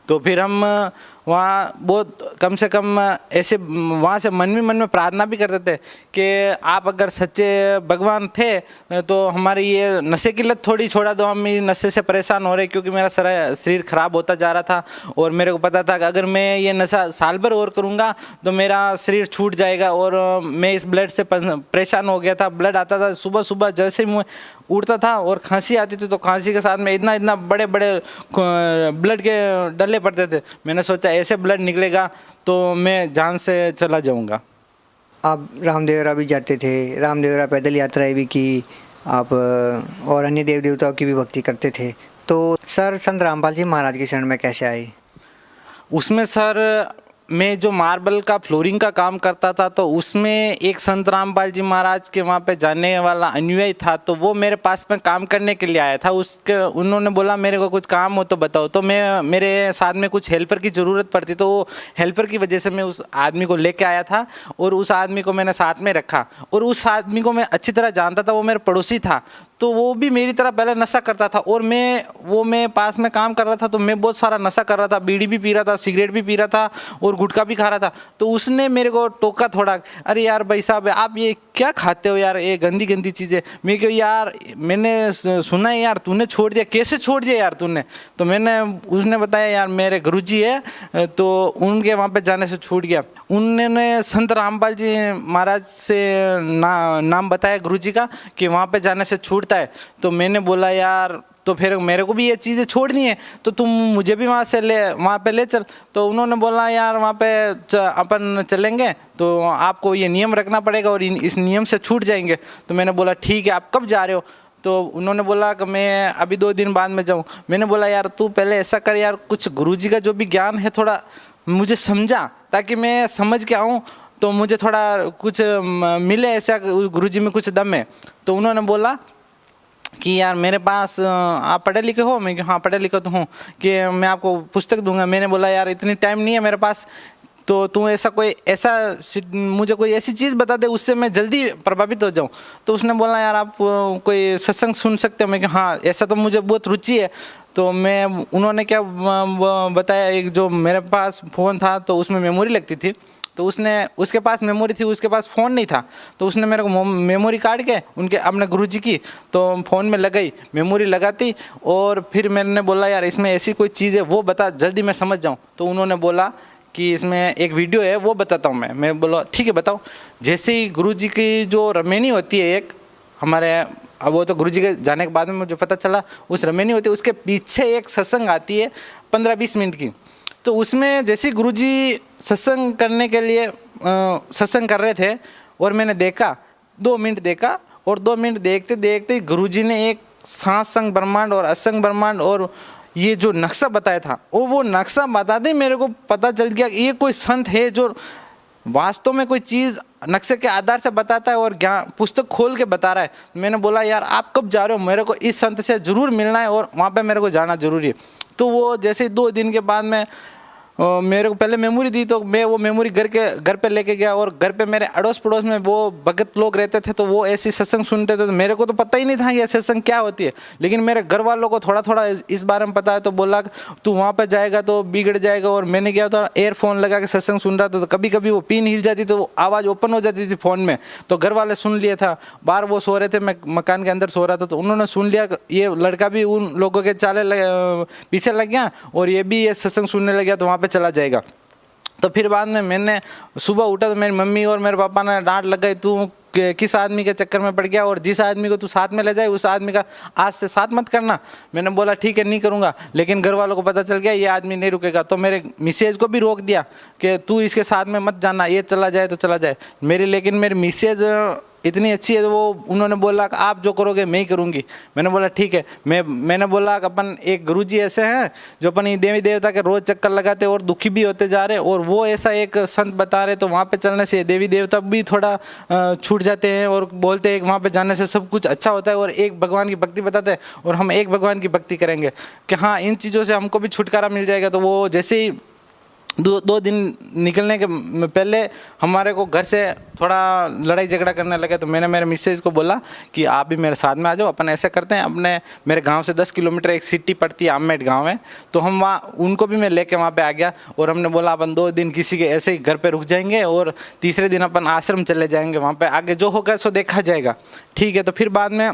तो फिर हम वहाँ बहुत कम से कम ऐसे वहाँ से मन में प्रार्थना भी करते थे कि आप अगर सच्चे भगवान थे तो हमारी ये नशे की लत थोड़ी छोड़ा दो, हम इस नशे से परेशान हो रहे, क्योंकि मेरा शरीर ख़राब होता जा रहा था और मेरे को पता था कि अगर मैं ये नशा साल भर और करूँगा तो मेरा शरीर छूट जाएगा। और मैं इस ब्लड से परेशान हो गया था। ब्लड आता था सुबह सुबह, जैसे ही उठता था और खांसी आती थी तो खांसी के साथ में इतना बड़े ब्लड के डले पड़ते थे। मैंने सोचा ऐसे ब्लड निकलेगा तो मैं जान से चला जाऊंगा। आप रामदेवरा भी जाते थे, रामदेवरा पैदल यात्राएं भी की आप, और अन्य देव देवताओं की भी भक्ति करते थे। तो सर संत रामपाल जी महाराज की शरण में कैसे आए? उसमें सर मैं जो मार्बल का फ्लोरिंग का काम करता था, तो उसमें एक संत रामपाल जी महाराज के वहाँ पे जाने वाला अनुयायी था, तो वो मेरे पास में काम करने के लिए आया था। उन्होंने बोला मेरे को कुछ काम हो तो बताओ। तो मेरे साथ में कुछ हेल्पर की ज़रूरत पड़ती, तो वो हेल्पर की वजह से मैं उस आदमी को लेके आया था और उस आदमी को मैंने साथ में रखा और उस आदमी को मैं अच्छी तरह जानता था, वो मेरा पड़ोसी था। तो वो भी मेरी तरह पहले नशा करता था और मैं पास में काम कर रहा था, तो मैं बहुत सारा नशा कर रहा था, बीड़ी भी पी रहा था, सिगरेट भी पी रहा था और गुटखा भी खा रहा था। तो उसने मेरे को टोका थोड़ा, अरे यार भाई साहब आप ये क्या खाते हो यार, ये गंदी गंदी चीज़ें। मैं क्यों यार, मैंने सुना है यार तूने छोड़ दिया, कैसे छोड़ दिया यार तूने। तो उसने बताया यार मेरे गुरुजी है तो उनके वहाँ पे जाने से छूट गया। उन्होंने संत रामपाल जी महाराज से नाम बताया गुरुजी का कि वहाँ पे जाने से छूटता है। तो मैंने बोला यार तो फिर मेरे को भी ये चीज़ें छोड़नी है, तो तुम मुझे भी वहाँ पे ले चल। तो उन्होंने बोला यार वहाँ पे अपन चलेंगे तो आपको ये नियम रखना पड़ेगा और इस नियम से छूट जाएंगे। तो मैंने बोला ठीक है, आप कब जा रहे हो। तो उन्होंने बोला कि मैं अभी 2 दिन बाद में जाऊँ। मैंने बोला यार तू पहले ऐसा कर यार, कुछ गुरुजी का जो भी ज्ञान है थोड़ा मुझे समझा, ताकि मैं समझ के आऊँ तो मुझे थोड़ा कुछ मिले, ऐसा गुरुजी में कुछ दम है। तो उन्होंने बोला कि यार मेरे पास आप पढ़े लिखे हो। मैं हाँ पढ़े लिखे तो हूँ, कि मैं आपको पुस्तक दूंगा। मैंने बोला यार इतनी टाइम नहीं है मेरे पास, तो तू मुझे कोई ऐसी चीज़ बता दे उससे मैं जल्दी प्रभावित हो जाऊँ। तो उसने बोला यार आप कोई सत्संग सुन सकते हो। मैं हाँ ऐसा तो मुझे बहुत रुचि है। तो उन्होंने क्या बताया, एक जो मेरे पास फ़ोन था तो उसमें मेमोरी लगती थी, तो उसके पास मेमोरी थी, उसके पास फ़ोन नहीं था। तो उसने मेरे को मेमोरी काट के उनके अपने गुरुजी की तो फ़ोन में लगाई, मेमोरी लगाती। और फिर मैंने बोला यार इसमें ऐसी कोई चीज़ है वो बता, जल्दी मैं समझ जाऊँ। तो उन्होंने बोला कि इसमें एक वीडियो है वो बताता हूँ मैं बोला ठीक है बताओ। जैसे ही गुरुजी की जो रमेनी होती है एक हमारे, अब वो तो गुरुजी के जाने के बाद में मुझे पता चला, उस रमेनी होती है उसके पीछे एक सत्संग आती है 15-20 मिनट की। तो उसमें जैसे सत्संग करने के लिए सत्संग कर रहे थे और मैंने देखा 2 मिनट देखा, और 2 मिनट देखते देखते गुरुजी ने एक सात संग ब्रह्मांड और असंग ब्रह्मांड और ये जो नक्शा बताया था, वो नक्शा बताते मेरे को पता चल गया कि ये कोई संत है जो वास्तव में कोई चीज़ नक्शे के आधार से बताता है और ज्ञान पुस्तक खोल के बता रहा है। मैंने बोला यार आप कब जा रहे हो, मेरे को इस संत से ज़रूर मिलना है और वहाँ पे मेरे को जाना ज़रूरी है। तो वो जैसे 2 दिन के बाद में मेरे को पहले मेमोरी दी, तो मैं वो मेमोरी घर पे लेके गया, और घर पे मेरे अड़ोस पड़ोस में वो भगत लोग रहते थे, तो वो ऐसी सत्संग सुनते थे। तो मेरे को तो पता ही नहीं था ये सत्संग क्या होती है, लेकिन मेरे घर वालों को थोड़ा थोड़ा इस बारे में पता है। तो बोला तू वहाँ पर जाएगा तो बिगड़ जाएगा। और मैंने क्या था एयरफोन लगा के सत्संग सुन रहा था, तो कभी कभी वो पिन हिल जाती तो आवाज़ ओपन हो जाती थी फ़ोन में। तो घर वाले सुन लिया था, बाहर वो सो रहे थे, मैं मकान के अंदर सो रहा था, तो उन्होंने सुन लिया ये लड़का भी उन लोगों के पीछे लग गया और ये भी ये सत्संग सुनने लग गया, तो वहाँ पर चला जाएगा। तो फिर बाद में मैंने सुबह उठा तो मेरी मम्मी और मेरे पापा ने डांट लगाई, तू किस आदमी के चक्कर में पड़ गया, और जिस आदमी को तू साथ में ले जाए उस आदमी का आज से साथ मत करना। मैंने बोला ठीक है नहीं करूँगा, लेकिन घर वालों को पता चल गया ये आदमी नहीं रुकेगा। तो मेरे मिसेज को भी रोक दिया कि तू इसके साथ में मत जाना, ये चला जाए तो चला जाए। लेकिन मेरी मिसेज इतनी अच्छी है, तो वो उन्होंने बोला कि आप जो करोगे मैं ही करूँगी। मैंने बोला ठीक है। मैंने बोला कि अपन एक गुरुजी ऐसे हैं जो अपन देवी देवता के रोज़ चक्कर लगाते और दुखी भी होते जा रहे, और वो ऐसा एक संत बता रहे, तो वहाँ पे चलने से देवी देवता भी थोड़ा छूट जाते हैं और बोलते हैं वहाँ पे जाने से सब कुछ अच्छा होता है, और एक भगवान की भक्ति बताते हैं और हम एक भगवान की भक्ति करेंगे कि हाँ इन चीज़ों से हमको भी छुटकारा मिल जाएगा। तो वो जैसे ही 2 दिन निकलने के पहले हमारे को घर से थोड़ा लड़ाई झगड़ा करने लगे, तो मैंने मेरे मिसेज को बोला कि आप भी मेरे साथ में आ जाओ, अपन ऐसे करते हैं। मेरे गांव से 10 किलोमीटर एक सिटी पड़ती है आमेट गांव है, तो हम वहाँ उनको भी मैं लेके वहाँ पे आ गया, और हमने बोला अपन 2 दिन किसी के ऐसे ही घर पे रुक जाएंगे और तीसरे दिन अपन आश्रम चले जाएंगे, वहाँ पे आगे जो होगा सो देखा जाएगा। ठीक है। तो फिर बाद में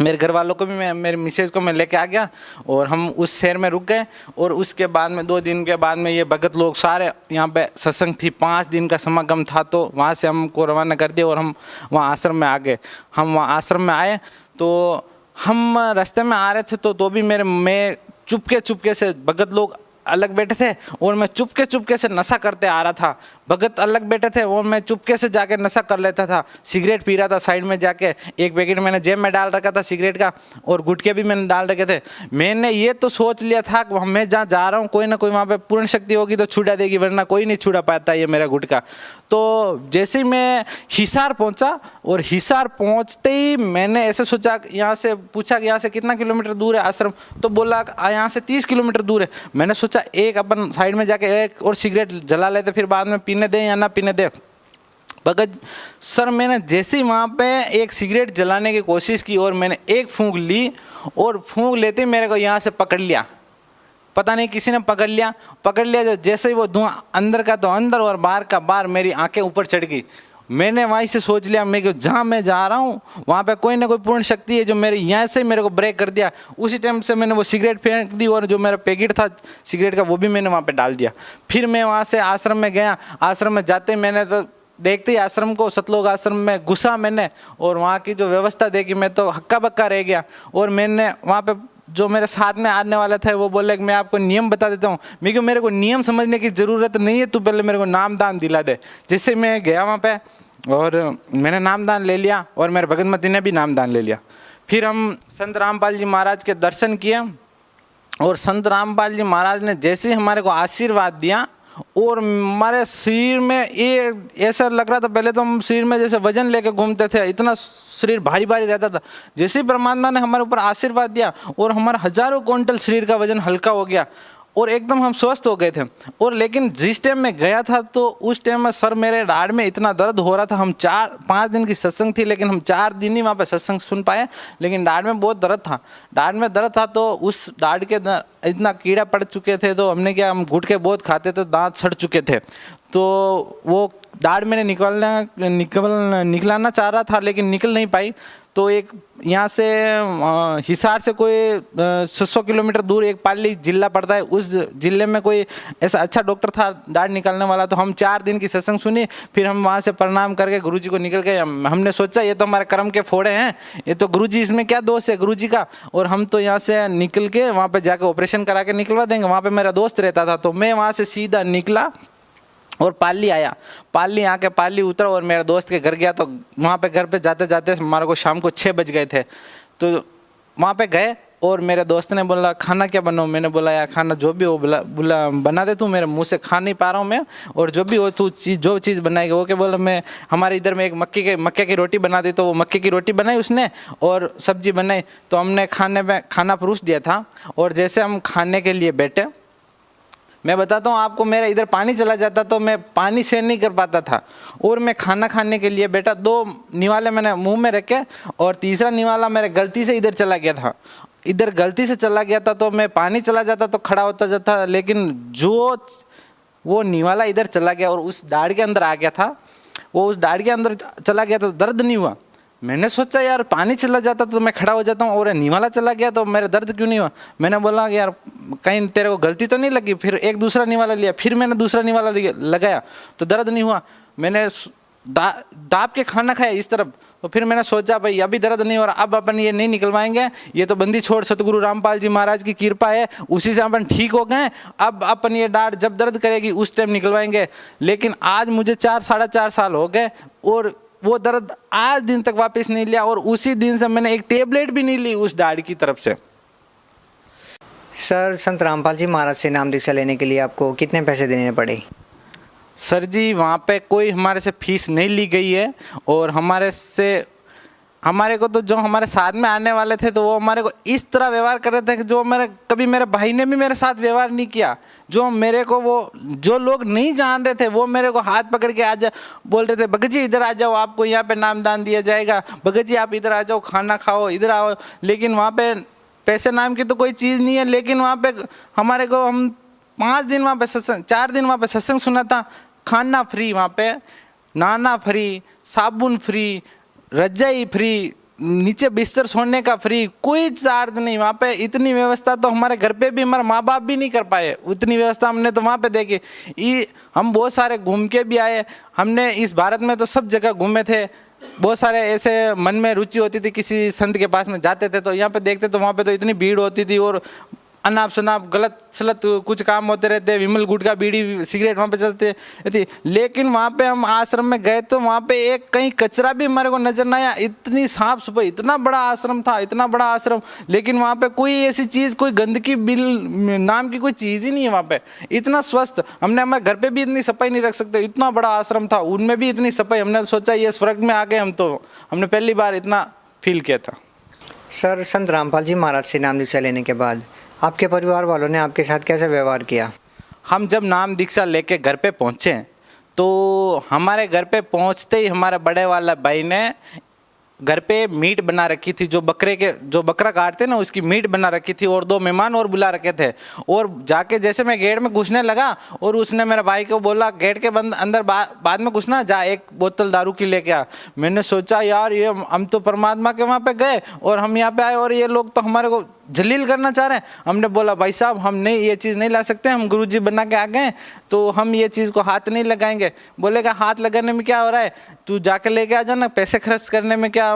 मेरे घर वालों को भी मेरे मिसेज को मैं लेके आ गया और हम उस शहर में रुक गए, और उसके बाद में 2 दिन के बाद में ये भगत लोग सारे यहाँ पे सत्संग थी, 5 दिन का समागम था, तो वहाँ से हमको रवाना कर दिया और हम वहाँ आश्रम में आ गए। हम वहाँ आश्रम में आए तो हम रास्ते में आ रहे थे, तो भी मैं चुपके से भगत लोग अलग बैठे थे और मैं चुपके से नशा करते आ रहा था। भगत अलग बैठे थे और मैं चुपके से जाके नशा कर लेता था। सिगरेट पी रहा था साइड में जाके, एक पैकेट मैंने जेब में डाल रखा था सिगरेट का, और गुटके भी मैंने डाल रखे थे। मैंने ये तो सोच लिया था कि मैं जहाँ जा रहा हूँ कोई ना कोई वहाँ पे पूर्ण शक्ति होगी तो छुड़ा देगी, वरना कोई नहीं छुड़ा पाता ये मेरा गुटका। तो जैसे ही मैं हिसार पहुँचा, और हिसार पहुँचते ही मैंने ऐसे सोचा, यहाँ से पूछा कि यहाँ से कितना किलोमीटर दूर है आश्रम, तो बोला यहाँ से 30 किलोमीटर दूर है। मैंने सोचा एक अपन साइड में जाके एक और सिगरेट जला लेते, फिर बाद में पीने दें या ना पीने दें। भगत सर, मैंने जैसे ही वहाँ पे एक सिगरेट जलाने की कोशिश की और मैंने एक फूंक ली और फूंक लेते ही मेरे को यहाँ से पकड़ लिया, पता नहीं किसी ने पकड़ लिया। जो जैसे ही वो धुआं अंदर का तो अंदर और बाहर का बाहर, मेरी आंखें ऊपर चढ़ गई। मैंने वहीं से सोच लिया मैं कि जहाँ मैं जा रहा हूँ वहाँ पे कोई ना कोई पूर्ण शक्ति है जो मेरे यहाँ से मेरे को ब्रेक कर दिया। उसी टाइम से मैंने वो सिगरेट फेंक दी और जो मेरा पैकेट था सिगरेट का वो भी मैंने वहाँ पे डाल दिया। फिर मैं वहाँ से आश्रम में गया। आश्रम में जाते मैंने तो देखते ही आश्रम को, सतलोक आश्रम में घुसा मैंने और वहाँ की जो व्यवस्था देखी मैं तो हक्का बक्का रह गया। और मैंने वहाँ पे जो मेरे साथ में आने वाला था वो बोले कि मैं आपको नियम बता देता हूँ। मैं क्यों, मेरे को नियम समझने की ज़रूरत नहीं है, तू पहले मेरे को नामदान दिला दे। जैसे मैं गया वहाँ पे और मैंने नामदान ले लिया और मेरे भगतमती ने भी नामदान ले लिया। फिर हम संत रामपाल जी महाराज के दर्शन किए और संत रामपाल जी महाराज ने जैसे ही हमारे को आशीर्वाद दिया और हमारे शरीर में ये ऐसा लग रहा था, पहले तो हम शरीर में जैसे वजन लेके घूमते थे, इतना शरीर भारी भारी रहता था। जैसे ही परमात्मा ने हमारे ऊपर आशीर्वाद दिया और हमारा हजारों क्विंटल शरीर का वजन हल्का हो गया और एकदम हम स्वस्थ हो गए थे। और लेकिन जिस टाइम में गया था तो उस टाइम में सर मेरे दाढ़ में इतना दर्द हो रहा था। हम 4-5 दिन की सत्संग थी लेकिन हम 4 दिन ही वहाँ पे सत्संग सुन पाए, लेकिन दाढ़ में बहुत दर्द था। दाढ़ में दर्द था तो उस दाढ़ के इतना कीड़ा पड़ चुके थे तो हमने क्या, हम गुटखे बहुत खाते थे, दांत सड़ चुके थे। तो वो दाढ़ मैंने निकलाना चाह रहा था लेकिन निकल नहीं पाई। तो एक यहाँ से हिसार से कोई 600 किलोमीटर दूर एक पाली जिला पड़ता है, उस जिले में कोई ऐसा अच्छा डॉक्टर था दाढ़ निकालने वाला। तो हम 4 दिन की सत्संग सुनी, फिर हम वहाँ से प्रणाम करके गुरुजी को निकल गए। हमने सोचा ये तो हमारे कर्म के फोड़े हैं, ये तो गुरुजी, इसमें क्या दोष है गुरुजी का। और हम तो यहाँ से निकल के वहाँ पर जाकर ऑपरेशन करा के निकलवा देंगे। वहाँ पर मेरा दोस्त रहता था तो मैं वहाँ से सीधा निकला और पाली आया। पाली आके पाली उतरा और मेरे दोस्त के घर गया। तो वहाँ पे घर पे जाते जाते हमारे को शाम को 6 बज गए थे। तो वहाँ पे गए और मेरे दोस्त ने बोला खाना क्या बनाऊँ। मैंने बोला यार खाना जो भी हो बोला बना दे तू, मेरे मुंह से खा नहीं पा रहा हूँ मैं, और जो भी हो तू जो चीज़ बनाएगी। वो क्या बोला, मैं हमारे इधर में एक मक्के की रोटी बना दी। तो वो मक्के की रोटी बनाई उसने और सब्जी बनाई। तो हमने खाना परोस दिया था और जैसे हम खाने के लिए बैठे, मैं बताता हूँ आपको, मेरा इधर पानी चला जाता तो मैं पानी शेयर नहीं कर पाता था। और मैं खाना खाने के लिए बैठा, 2 निवाले मैंने मुंह में रखे और तीसरा निवाला मेरे गलती से इधर चला गया था। इधर गलती से चला गया था तो मैं पानी चला जाता तो खड़ा होता जाता, लेकिन जो वो निवाला इधर चला गया और उस दाढ़ के अंदर आ गया था, वो उस दाढ़ के अंदर चला गया तो दर्द नहीं हुआ। मैंने सोचा यार पानी चला जाता तो मैं खड़ा हो जाता हूँ और निवाला चला गया तो मेरा दर्द क्यों नहीं हुआ। मैंने बोला कि यार कहीं तेरे को गलती तो नहीं लगी। फिर एक दूसरा निवाला लिया, फिर मैंने दूसरा निवाला लगाया तो दर्द नहीं हुआ। मैंने दाब के खाना खाया इस तरफ। तो फिर मैंने सोचा भाई अभी दर्द नहीं हो रहा, अब अपन ये नहीं निकलवाएंगे, ये तो बंदी छोड़ सतगुरु रामपाल जी महाराज की कृपा है, उसी से अपन ठीक हो गए। अब अपन ये डांट जब दर्द करेगी उस टाइम निकलवाएंगे। लेकिन आज मुझे 4-4.5 साल हो गए और वो दर्द आज दिन तक वापस नहीं लिया और उसी दिन से मैंने एक टेबलेट भी नहीं ली उस दाढ़ की तरफ से। सर संत रामपाल जी महाराज से नाम दीक्षा लेने के लिए आपको कितने पैसे देने पड़े? सर जी वहाँ पे कोई हमारे से फीस नहीं ली गई है और हमारे को तो जो हमारे साथ में आने वाले थे तो वो हमारे को इस तरह व्यवहार कर रहे थे कि जो कभी मेरे भाई ने भी मेरे साथ व्यवहार नहीं किया। जो मेरे को वो जो लोग नहीं जान रहे थे वो मेरे को हाथ पकड़ के आज बोल रहे थे, भगत जी इधर आ जाओ, आपको यहाँ पे नामदान दिया जाएगा, भगत जी आप इधर आ जाओ, खाना खाओ, इधर आओ। लेकिन वहाँ पे पैसे नाम की तो कोई चीज़ नहीं है। लेकिन वहाँ पे हमारे को, हम 5 दिन वहाँ पे सत्संग, 4 दिन वहाँ पे सत्संग सुना था। खाना फ्री, वहाँ पे नहाना फ्री, साबुन फ्री, रजाई फ्री, नीचे बिस्तर सोने का फ्री, कोई चार्ज नहीं। वहाँ पे इतनी व्यवस्था तो हमारे घर पे भी हमारे माँ बाप भी नहीं कर पाए, उतनी व्यवस्था हमने तो वहाँ पे देखी। हम बहुत सारे घूम के भी आए, हमने इस भारत में तो सब जगह घूमे थे। बहुत सारे ऐसे मन में रुचि होती थी, किसी संत के पास में जाते थे तो यहाँ पे देखते तो वहाँ पे तो इतनी भीड़ होती थी और अनाप शनाप गलत सलत कुछ काम होते रहते, विमल गुटखा बीड़ी सिगरेट वहाँ पे चलते थी। लेकिन वहाँ पे हम आश्रम में गए तो वहाँ पे एक कहीं कचरा भी हमारे को नजर नहीं आया। इतनी साफ सफाई, इतना बड़ा आश्रम था, इतना बड़ा आश्रम, लेकिन वहाँ पे कोई ऐसी चीज़, कोई गंदगी बिल नाम की कोई चीज़ ही नहीं है वहाँ पे। इतना स्वस्थ, हमने हमारे घर पे भी इतनी सफाई नहीं रख सकते, इतना बड़ा आश्रम था, उनमें भी इतनी सफाई। हमने सोचा ये स्वर्ग में आ गए हम, तो हमने पहली बार इतना फील किया था। सर संत रामपाल जी महाराज से नाम दीक्षा लेने के बाद आपके परिवार वालों ने आपके साथ कैसे व्यवहार किया? हम जब नाम दीक्षा लेके घर पे पहुँचे तो हमारे घर पे पहुंचते ही हमारे बड़े वाला भाई ने घर पे मीट बना रखी थी, जो बकरा काटते ना उसकी मीट बना रखी थी, और 2 मेहमान और बुला रखे थे। और जाके जैसे मैं गेट में घुसने लगा और उसने मेरे भाई को बोला गेट के बंद अंदर बाद में घुसना, जा 1 बोतल दारू की लेके आ। मैंने सोचा यार ये हम तो परमात्मा के वहाँ पे गए और हम यहाँ पे आए और ये लोग तो हमारे को जलील करना चाह रहे हैं। हमने बोला भाई साहब हम नहीं ये चीज़ नहीं ला सकते, हम गुरुजी बना के आ गए तो हम ये चीज़ को हाथ नहीं लगाएंगे। बोलेगा हाथ लगाने में क्या हो रहा है, तू जाके लेके आ जाना, पैसे खर्च करने में क्या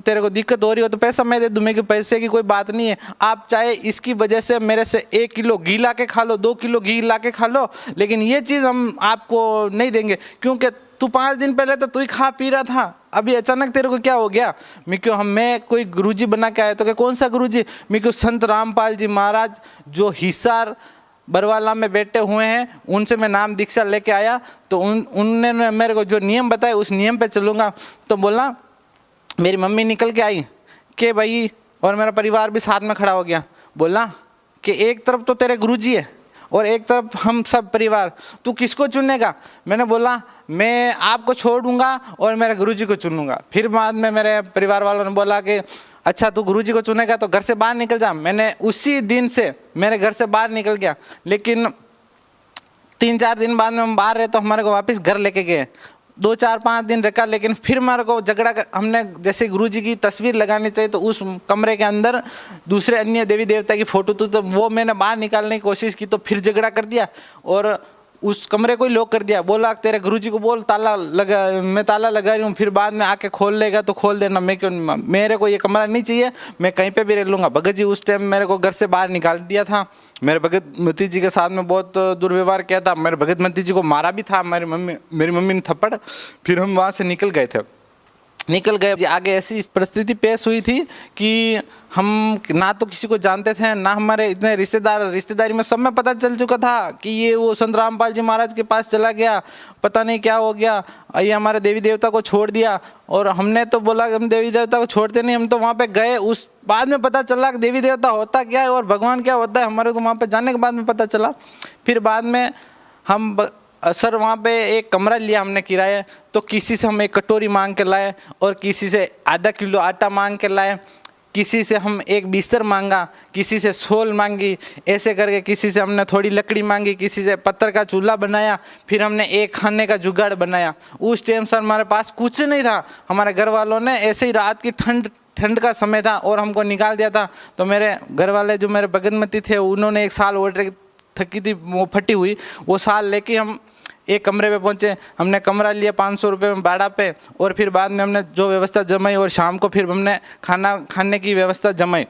तेरे को दिक्कत हो रही हो तो पैसा मैं दे दूँ, मेरे पैसे की कोई बात नहीं है। आप चाहे इसकी वजह से मेरे से 1 किलो घी ला के खा लो, 2 किलो घी ला के खा लो, लेकिन ये चीज़ हम आपको नहीं देंगे, क्योंकि तू 5 दिन पहले तो तू ही खा पी रहा था, अभी अचानक तेरे को क्या हो गया। मैं कोई गुरुजी बना के आया तो क्या कौन सा गुरुजी, संत रामपाल जी महाराज जो हिसार बरवाला में बैठे हुए हैं उनसे मैं नाम दीक्षा लेके आया, तो उनने मेरे को जो नियम बताए उस नियम पे चलूँगा। तो बोला मेरी मम्मी निकल के आई कि भाई, और मेरा परिवार भी साथ में खड़ा हो गया, बोला कि एक तरफ तो तेरे गुरुजी है और एक तरफ हम सब परिवार, तू किसको चुनेगा। मैंने बोला मैं आपको छोड़ूंगा और मेरे गुरुजी को चुनूंगा। फिर बाद में मेरे परिवार वालों ने बोला कि अच्छा तू गुरुजी को चुनेगा तो घर से बाहर निकल जा। मैंने उसी दिन से मेरे घर से बाहर निकल गया, लेकिन 3-4 दिन बाद में हम बाहर रहे तो हमारे को वापस घर लेके गए। 2-4-5 दिन रखा, लेकिन फिर हमारे को झगड़ा कर, हमने जैसे गुरुजी की तस्वीर लगानी चाहिए तो उस कमरे के अंदर दूसरे अन्य देवी देवता की फोटो थी, तो वो मैंने बाहर निकालने की कोशिश की तो फिर झगड़ा कर दिया और उस कमरे को ही लॉक कर दिया। बोला तेरे गुरुजी को बोल ताला लगा, मैं ताला लगा रही हूँ, फिर बाद में आके खोल लेगा तो खोल देना, मैं क्यों, मेरे को ये कमरा नहीं चाहिए, मैं कहीं पे भी रह लूँगा। भगत जी उस टाइम मेरे को घर से बाहर निकाल दिया था, मेरे भगत मती जी के साथ में बहुत दुर्व्यवहार किया था, मेरे भगत मती जी को मारा भी था मेरी मम्मी ने थप्पड़। फिर हम वहाँ से निकल गए। आगे ऐसी परिस्थिति पेश हुई थी कि हम ना तो किसी को जानते थे, ना हमारे इतने रिश्तेदारी में सब में पता चल चुका था कि ये वो संत रामपाल जी महाराज के पास चला गया, पता नहीं क्या हो गया, ये हमारे देवी देवता को छोड़ दिया। और हमने तो बोला हम देवी देवता को छोड़ते नहीं, हम तो वहाँ पे गए, उस बाद में पता चला कि देवी देवता होता क्या है और भगवान क्या होता है, हमारे को वहाँ पे जाने के बाद में पता चला। फिर बाद में हम सर वहाँ पे एक कमरा लिया हमने किराया, तो किसी से हम 1 कटोरी मांग के लाए और किसी से आधा किलो आटा मांग के लाए, किसी से हम 1 बिस्तर मांगा, किसी से शॉल मांगी, ऐसे करके किसी से हमने थोड़ी लकड़ी मांगी, किसी से पत्थर का चूल्हा बनाया, फिर हमने एक खाने का जुगाड़ बनाया। उस टाइम सर हमारे पास कुछ नहीं था, हमारे घर वालों ने ऐसे ही रात की ठंड का समय था और हमको निकाल दिया था। तो मेरे घर वाले जो मेरे भगतमती थे उन्होंने 1 साल ऑर्डर थकी थी वो फटी हुई, वो साल लेके हम एक कमरे पे पहुंचे। हमने कमरा लिया 500 रुपये में भाड़ा पे, और फिर बाद में हमने जो व्यवस्था जमाई और शाम को फिर हमने खाने की व्यवस्था जमाई,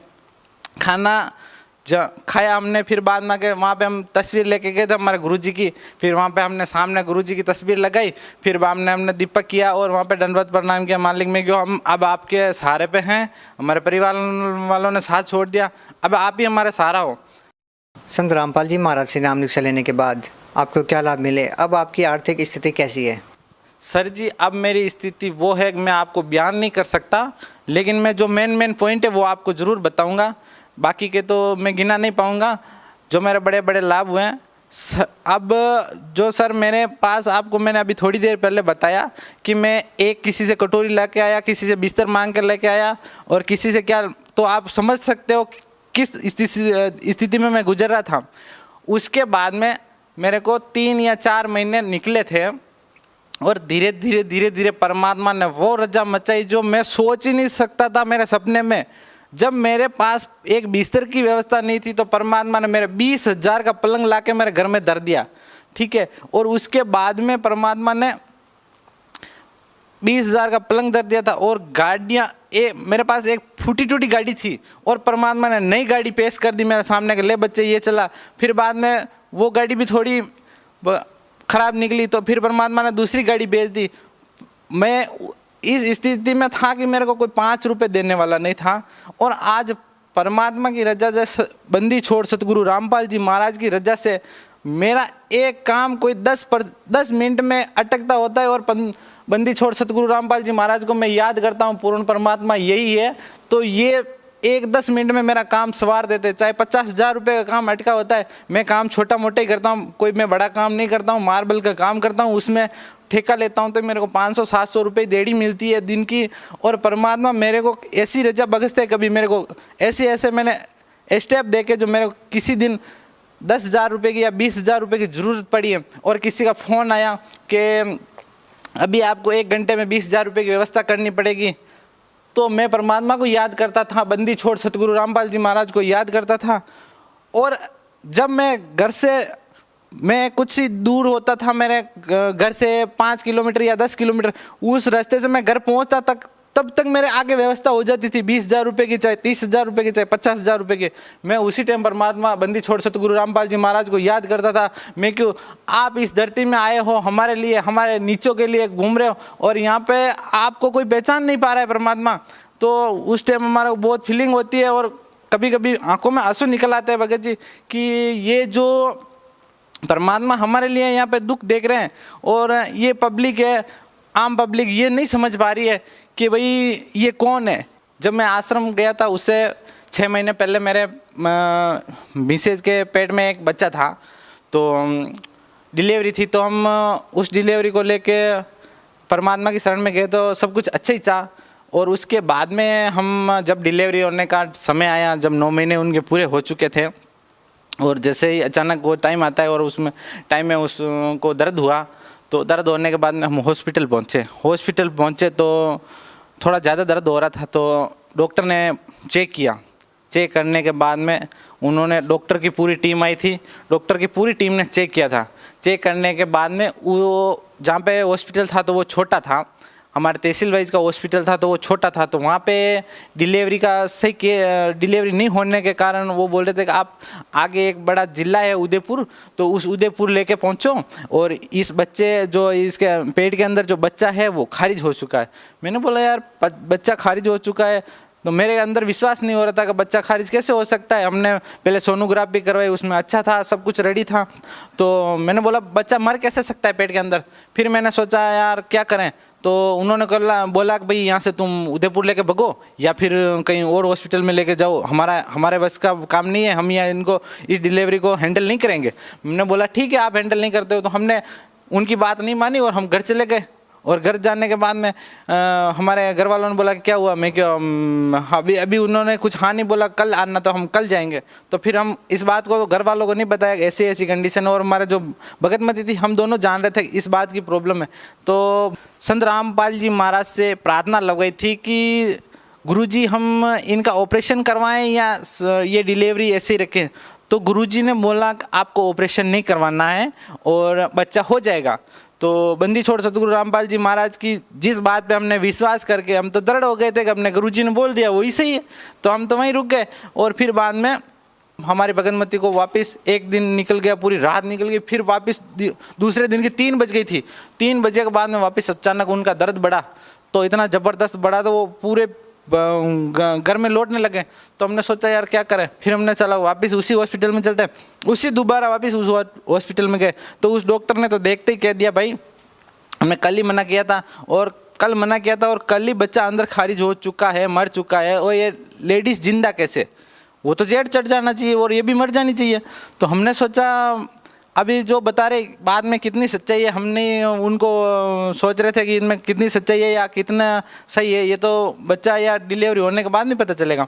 खाया हमने। फिर बाद में वहाँ पे हम तस्वीर लेके गए थे हमारे गुरुजी की, फिर वहाँ पे हमने सामने गुरुजी की तस्वीर लगाई, फिर बाद में हमने दीपक किया और वहाँ पे दंडवत प्रणाम किया, मालिक में क्यों हम अब आपके सहारे पे हैं, हमारे परिवार वालों ने साथ छोड़ दिया, अब आप ही हमारे सहारा हो। संत रामपाल जी महाराज से नाम दीक्षा लेने के बाद आपको क्या लाभ मिले, अब आपकी आर्थिक स्थिति कैसी है? सर जी अब मेरी स्थिति वो है कि मैं आपको बयान नहीं कर सकता, लेकिन मैं जो मेन पॉइंट है वो आपको ज़रूर बताऊंगा, बाकी के तो मैं गिना नहीं पाऊंगा जो मेरे बड़े लाभ हुए हैं। अब जो सर मेरे पास, आपको मैंने अभी थोड़ी देर पहले बताया कि मैं किसी से कटोरी ला के आया, किसी से बिस्तर मांग कर लेके आया और किसी से क्या, तो आप समझ सकते हो किस स्थिति में मैं गुजर रहा था। उसके बाद में मेरे को 3 या 4 महीने निकले थे और धीरे धीरे परमात्मा ने वो रजा मचाई जो मैं सोच ही नहीं सकता था मेरे सपने में। जब मेरे पास एक बिस्तर की व्यवस्था नहीं थी तो परमात्मा ने मेरे 20,000 का पलंग लाके मेरे घर में धर दिया, ठीक है। और उसके बाद में परमात्मा ने 20,000 का पलंग धर दिया था और गाड़ियाँ, मेरे पास एक फूटी टूटी गाड़ी थी और परमात्मा ने नई गाड़ी पेश कर दी मेरे सामने के, ले बच्चे ये चला। फिर बाद में वो गाड़ी भी थोड़ी ख़राब निकली तो फिर परमात्मा ने दूसरी गाड़ी बेच दी। मैं इस स्थिति में था कि मेरे को कोई 5 रुपए देने वाला नहीं था, और आज परमात्मा की रजा से, बंदी छोड़ सतगुरु रामपाल जी महाराज की रजा से मेरा एक काम कोई 10 मिनट में अटकता होता है और बंदी छोड़ सतगुरु रामपाल जी महाराज को मैं याद करता हूँ, पूर्ण परमात्मा यही है। तो ये एक 10 मिनट में मेरा काम सवार देते, चाहे 50,000 रुपये का काम अटका होता है, मैं काम छोटा मोटा ही करता हूँ, कोई मैं बड़ा काम नहीं करता हूँ, मार्बल का काम करता हूँ, उसमें ठेका लेता हूँ तो मेरे को 500-700 रुपये देड़ी मिलती है दिन की। और परमात्मा मेरे को ऐसी रजा बख्शते, कभी मेरे को ऐसे मैंने स्टेप दे के जो मेरे को किसी दिन 10,000 रुपये की या 20,000 रुपये की ज़रूरत पड़ी है और किसी का फ़ोन आया कि अभी आपको 1 घंटे में 20,000 रुपये की व्यवस्था करनी पड़ेगी, तो मैं परमात्मा को याद करता था, बंदी छोड़ सतगुरु रामपाल जी महाराज को याद करता था। और जब मैं घर से मैं कुछ ही दूर होता था, मेरे घर से 5 किलोमीटर या 10 किलोमीटर, उस रास्ते से मैं घर पहुंचता तब तक मेरे आगे व्यवस्था हो जाती थी 20,000 रुपये की, चाहे 30,000 रुपये की, चाहे 50,000 रुपये की। मैं उसी टाइम परमात्मा बंदी छोड़ सतगुरु रामपाल जी महाराज को याद करता था। मैं क्यों, आप इस धरती में आए हो हमारे लिए, हमारे नीचों के लिए घूम रहे हो और यहाँ पे आपको कोई पहचान नहीं पा रहा है परमात्मा। तो उस टाइम हमारा बहुत फीलिंग होती है और कभी कभी आंखों में आंसू निकल आते हैं भगत जी कि ये जो परमात्मा हमारे लिए यहाँ पे दुख देख रहे हैं और ये पब्लिक है, आम पब्लिक ये नहीं समझ पा रही है कि भाई ये कौन है। जब मैं आश्रम गया था उससे 6 महीने पहले मेरे मिसेज के पेट में एक बच्चा था, तो डिलीवरी थी, तो हम उस डिलीवरी को लेके परमात्मा की शरण में गए तो सब कुछ अच्छा ही था। और उसके बाद में हम जब डिलीवरी होने का समय आया, जब 9 महीने उनके पूरे हो चुके थे और जैसे ही अचानक वो टाइम आता है और उसमें टाइम में उसको दर्द हुआ, तो दर्द होने के बाद में हम हॉस्पिटल पहुँचे तो थोड़ा ज़्यादा दर्द हो रहा था। तो डॉक्टर ने चेक किया, चेक करने के बाद में उन्होंने, डॉक्टर की पूरी टीम आई थी, डॉक्टर की पूरी टीम ने चेक किया था। चेक करने के बाद में वो जहाँ पे हॉस्पिटल था तो वो छोटा था, हमारे तहसील वाइज का हॉस्पिटल था तो वो छोटा था, तो वहाँ पे डिलीवरी का सही डिलीवरी नहीं होने के कारण वो बोल रहे थे कि आप आगे एक बड़ा ज़िला है उदयपुर, तो उस उदयपुर लेके पहुँचो और इस बच्चे जो इसके पेट के अंदर जो बच्चा है वो खारिज हो चुका है। मैंने बोला यार बच्चा खारिज हो चुका है, तो मेरे अंदर विश्वास नहीं हो रहा था कि बच्चा खारिज कैसे हो सकता है। हमने पहले सोनोग्राफी करवाई, उसमें अच्छा था, सब कुछ रेडी था, तो मैंने बोला बच्चा मर कैसे सकता है पेट के अंदर। फिर मैंने सोचा यार क्या करें, तो उन्होंने बोला कि भाई यहाँ से तुम उदयपुर लेके भगो या फिर कहीं और हॉस्पिटल में लेके जाओ, हमारे बस का काम नहीं है, हम यहाँ इनको इस डिलीवरी को हैंडल नहीं करेंगे। मैंने बोला ठीक है आप हैंडल नहीं करते हो, तो हमने उनकी बात नहीं मानी और हम घर चले गए। और घर जाने के बाद में हमारे घर वालों ने बोला कि क्या हुआ, मैं क्या अभी उन्होंने कुछ हाँ नहीं बोला, कल आना, तो हम कल जाएंगे। तो फिर हम इस बात को घर वालों को नहीं बताया ऐसी कंडीशन, और हमारे जो भगतमती थी हम दोनों जान रहे थे इस बात की प्रॉब्लम है। तो संत रामपाल जी महाराज से प्रार्थना लग गई थी कि गुरुजी हम इनका ऑपरेशन करवाएं या ये डिलीवरी ऐसे ही रखें। तो गुरुजी ने बोला आपको ऑपरेशन नहीं करवाना है और बच्चा हो जाएगा। तो बंदी छोड़ सतगुरु रामपाल जी महाराज की जिस बात पे हमने विश्वास करके, हम तो दृढ़ हो गए थे कि हमने गुरुजी ने बोल दिया वही सही है, तो हम तो वहीं रुक गए। और फिर बाद में हमारी भगतमती को वापस एक दिन निकल गया, पूरी रात निकल गई, फिर वापस दूसरे दिन की 3 बज गई थी। 3 बजे के बाद में वापस अचानक उनका दर्द बढ़ा, तो इतना ज़बरदस्त बढ़ा तो वो पूरे घर में लौटने लगे। तो हमने सोचा यार क्या करें, फिर हमने चला वापस उसी हॉस्पिटल में चलते हैं, उसी दोबारा वापस उस हॉस्पिटल में गए। तो उस डॉक्टर ने तो देखते ही कह दिया भाई हमने कल ही मना किया था और कल ही बच्चा अंदर खारिज हो चुका है, मर चुका है, और ये लेडीज़ जिंदा कैसे, वो तो जेट चढ़ जाना चाहिए और ये भी मर जानी चाहिए। तो हमने सोचा अभी जो बता रहे बाद में कितनी सच्चाई है, हमने उनको सोच रहे थे कि इनमें कितनी सच्चाई है या कितना सही है, ये तो बच्चा या डिलीवरी होने के बाद नहीं पता चलेगा।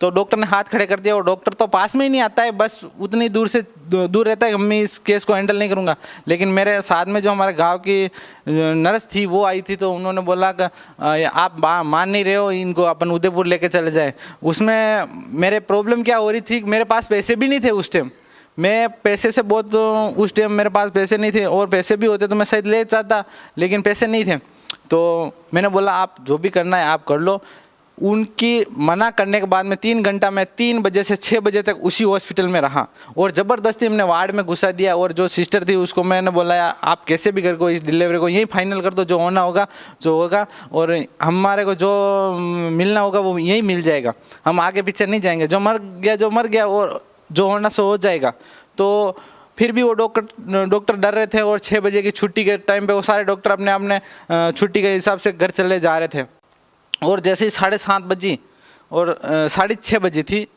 तो डॉक्टर ने हाथ खड़े कर दिया और डॉक्टर तो पास में ही नहीं आता है, बस उतनी दूर से दूर रहता है कि मैं इस केस को हैंडल नहीं करूँगा। लेकिन मेरे साथ में जो हमारे गांव की नर्स थी वो आई थी, तो उन्होंने बोला कि आप मान नहीं रहे हो, इनको अपन उदयपुर लेके चले जाए। उसमें मेरे प्रॉब्लम क्या हो रही थी, मेरे पास पैसे भी नहीं थे उस टाइम, मैं पैसे से बहुत, उस टाइम मेरे पास पैसे नहीं थे, और पैसे भी होते तो मैं शायद ले चाहता, लेकिन पैसे नहीं थे। तो मैंने बोला आप जो भी करना है आप कर लो। उनकी मना करने के बाद में 3 घंटा में 3 बजे से 6 बजे तक उसी हॉस्पिटल में रहा और ज़बरदस्ती हमने वार्ड में घुसा दिया। और जो सिस्टर थी उसको मैंने बोला आप कैसे भी करके इस डिलीवरी को यही फाइनल कर दो, जो होना होगा जो होगा, और हमारे को जो मिलना होगा वो यही मिल जाएगा, हम आगे पीछे नहीं जाएंगे, जो मर गया और जो होना सो हो जाएगा। तो फिर भी वो डॉक्टर डर रहे थे और 6 बजे की छुट्टी के टाइम पे वो सारे डॉक्टर अपने छुट्टी के हिसाब से घर चले जा रहे थे। और जैसे ही 7:30 बजी और 6:30 बजे थी।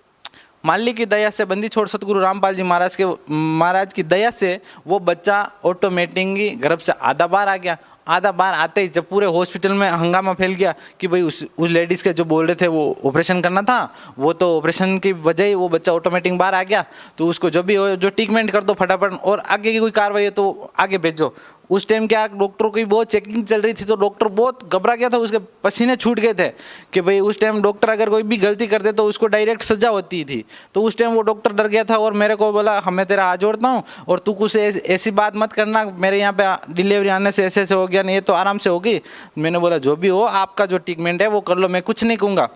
माली की दया से, बंदी छोड़ सतगुरु रामपाल जी महाराज की दया से वो बच्चा ऑटोमेटिकली गर्भ से आधा बार आ गया। आधा बार आते ही जब पूरे हॉस्पिटल में हंगामा फैल गया कि भाई उस लेडीज़ के जो बोल रहे थे वो ऑपरेशन करना था, वो तो ऑपरेशन की वजह ही वो बच्चा ऑटोमेटिक बाहर आ गया, तो उसको जो भी हो जो ट्रीटमेंट कर दो फटाफट, और आगे की कोई कार्रवाई है तो आगे भेजो। उस टाइम क्या डॉक्टरों की बहुत चेकिंग चल रही थी, तो डॉक्टर बहुत घबरा गया था, उसके पसीने छूट गए थे कि भाई उस टाइम डॉक्टर अगर कोई भी गलती करते तो उसको डायरेक्ट सजा होती थी। तो उस टाइम वो डॉक्टर डर गया था और मेरे को बोला मैं तेरा हाथ जोड़ता हूँ और तू कुछ ऐसी बात मत करना, मेरे यहाँ पे डिलीवरी आने से ऐसे हो गया, नहीं ये तो आराम से होगी। मैंने बोला जो भी हो आपका जो ट्रीटमेंट है वो कर लो, मैं कुछ नहीं कहूँगा।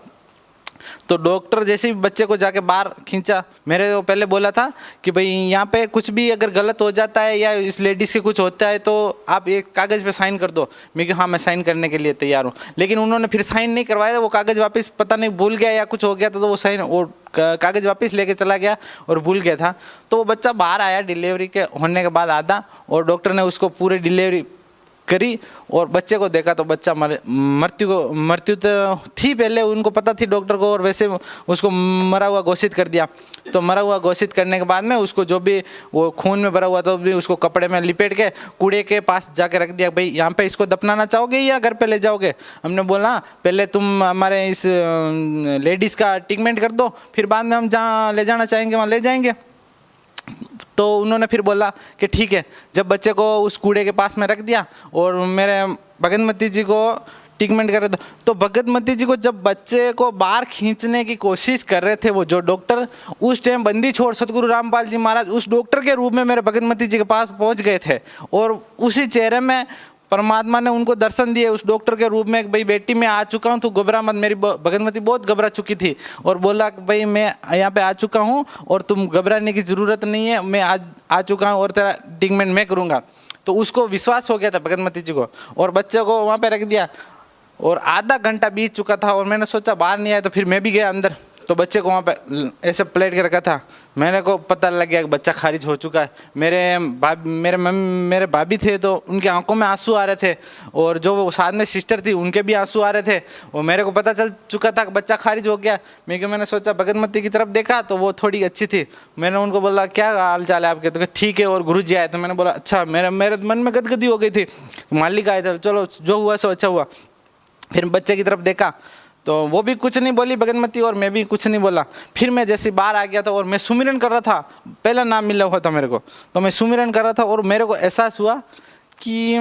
तो डॉक्टर जैसे ही बच्चे को जाके बाहर खींचा, मेरे को पहले बोला था कि भाई यहाँ पे कुछ भी अगर गलत हो जाता है या इस लेडीज़ के कुछ होता है तो आप एक कागज़ पे साइन कर दो। मैं कि हाँ मैं साइन करने के लिए तैयार हूँ, लेकिन उन्होंने फिर साइन नहीं करवाया। वो कागज़ वापस पता नहीं भूल गया या कुछ हो गया, तो वो साइन वो कागज़ वापस लेके चला गया और भूल गया था। तो वो बच्चा बाहर आया डिलीवरी के होने के बाद आधा, और डॉक्टर ने उसको पूरी डिलीवरी करी और बच्चे को देखा तो बच्चा मृत्यु तो थी पहले, उनको पता थी डॉक्टर को, और वैसे उसको मरा हुआ घोषित कर दिया। तो मरा हुआ घोषित करने के बाद में उसको जो भी वो खून में भरा हुआ था भी उसको कपड़े में लिपेट के कूड़े के पास जाके रख दिया। भाई यहाँ पे इसको दफनाना चाहोगे या घर पे ले जाओगे? हमने बोला पहले तुम हमारे इस लेडीज़ का ट्रीटमेंट कर दो, फिर बाद में हम जहाँ ले जाना चाहेंगे वहाँ ले जाएंगे। तो उन्होंने फिर बोला कि ठीक है। जब बच्चे को उस कूड़े के पास में रख दिया और मेरे भगतमती जी को ट्रीटमेंट कर रहे थे, तो भगतमती जी को जब बच्चे को बाहर खींचने की कोशिश कर रहे थे वो जो डॉक्टर, उस टाइम बंदी छोड़ सतगुरु रामपाल जी महाराज उस डॉक्टर के रूप में मेरे भगतमती जी के पास पहुंच गए थे, और उसी चेहरे में परमात्मा ने उनको दर्शन दिए उस डॉक्टर के रूप में। भाई बेटी मैं आ चुका हूँ, तू घबरा मत। मेरी भगतमती बहुत घबरा चुकी थी और बोला भाई मैं यहाँ पे आ चुका हूँ और तुम घबराने की ज़रूरत नहीं है, मैं आज आ चुका हूँ और तेरा ट्रीटमेंट मैं करूँगा। तो उसको विश्वास हो गया था भगतमती जी को, और बच्चे को वहाँ पे रख दिया। और आधा घंटा बीत चुका था और मैंने सोचा बाहर नहीं आया, तो फिर मैं भी गया अंदर। तो बच्चे को वहाँ पे ऐसे प्लेट के रखा था, मैंने को पता लग गया कि बच्चा खारिज हो चुका है। मेरे भाभी थे तो उनकी आंखों में आंसू आ रहे थे, और जो वो साथ में सिस्टर थी उनके भी आंसू आ रहे थे, और मेरे को पता चल चुका था कि बच्चा खारिज हो गया। मैंने सोचा भगतमती की तरफ देखा तो वो थोड़ी अच्छी थी। मैंने उनको बोला क्या हाल चाल है आपके? तो ठीक है। और गुरुजी आए तो मैंने बोला अच्छा। मेरे मन में गदगदी हो गई थी, मालिक आए थे, चलो जो हुआ सो अच्छा हुआ। फिर बच्चे की तरफ देखा तो वो भी कुछ नहीं बोली भगतमती, और मैं भी कुछ नहीं बोला। फिर मैं जैसे बाहर आ गया था और मैं सुमिरन कर रहा था, पहला नाम मिला हुआ था मेरे को, तो मैं सुमिरन कर रहा था और मेरे को एहसास हुआ कि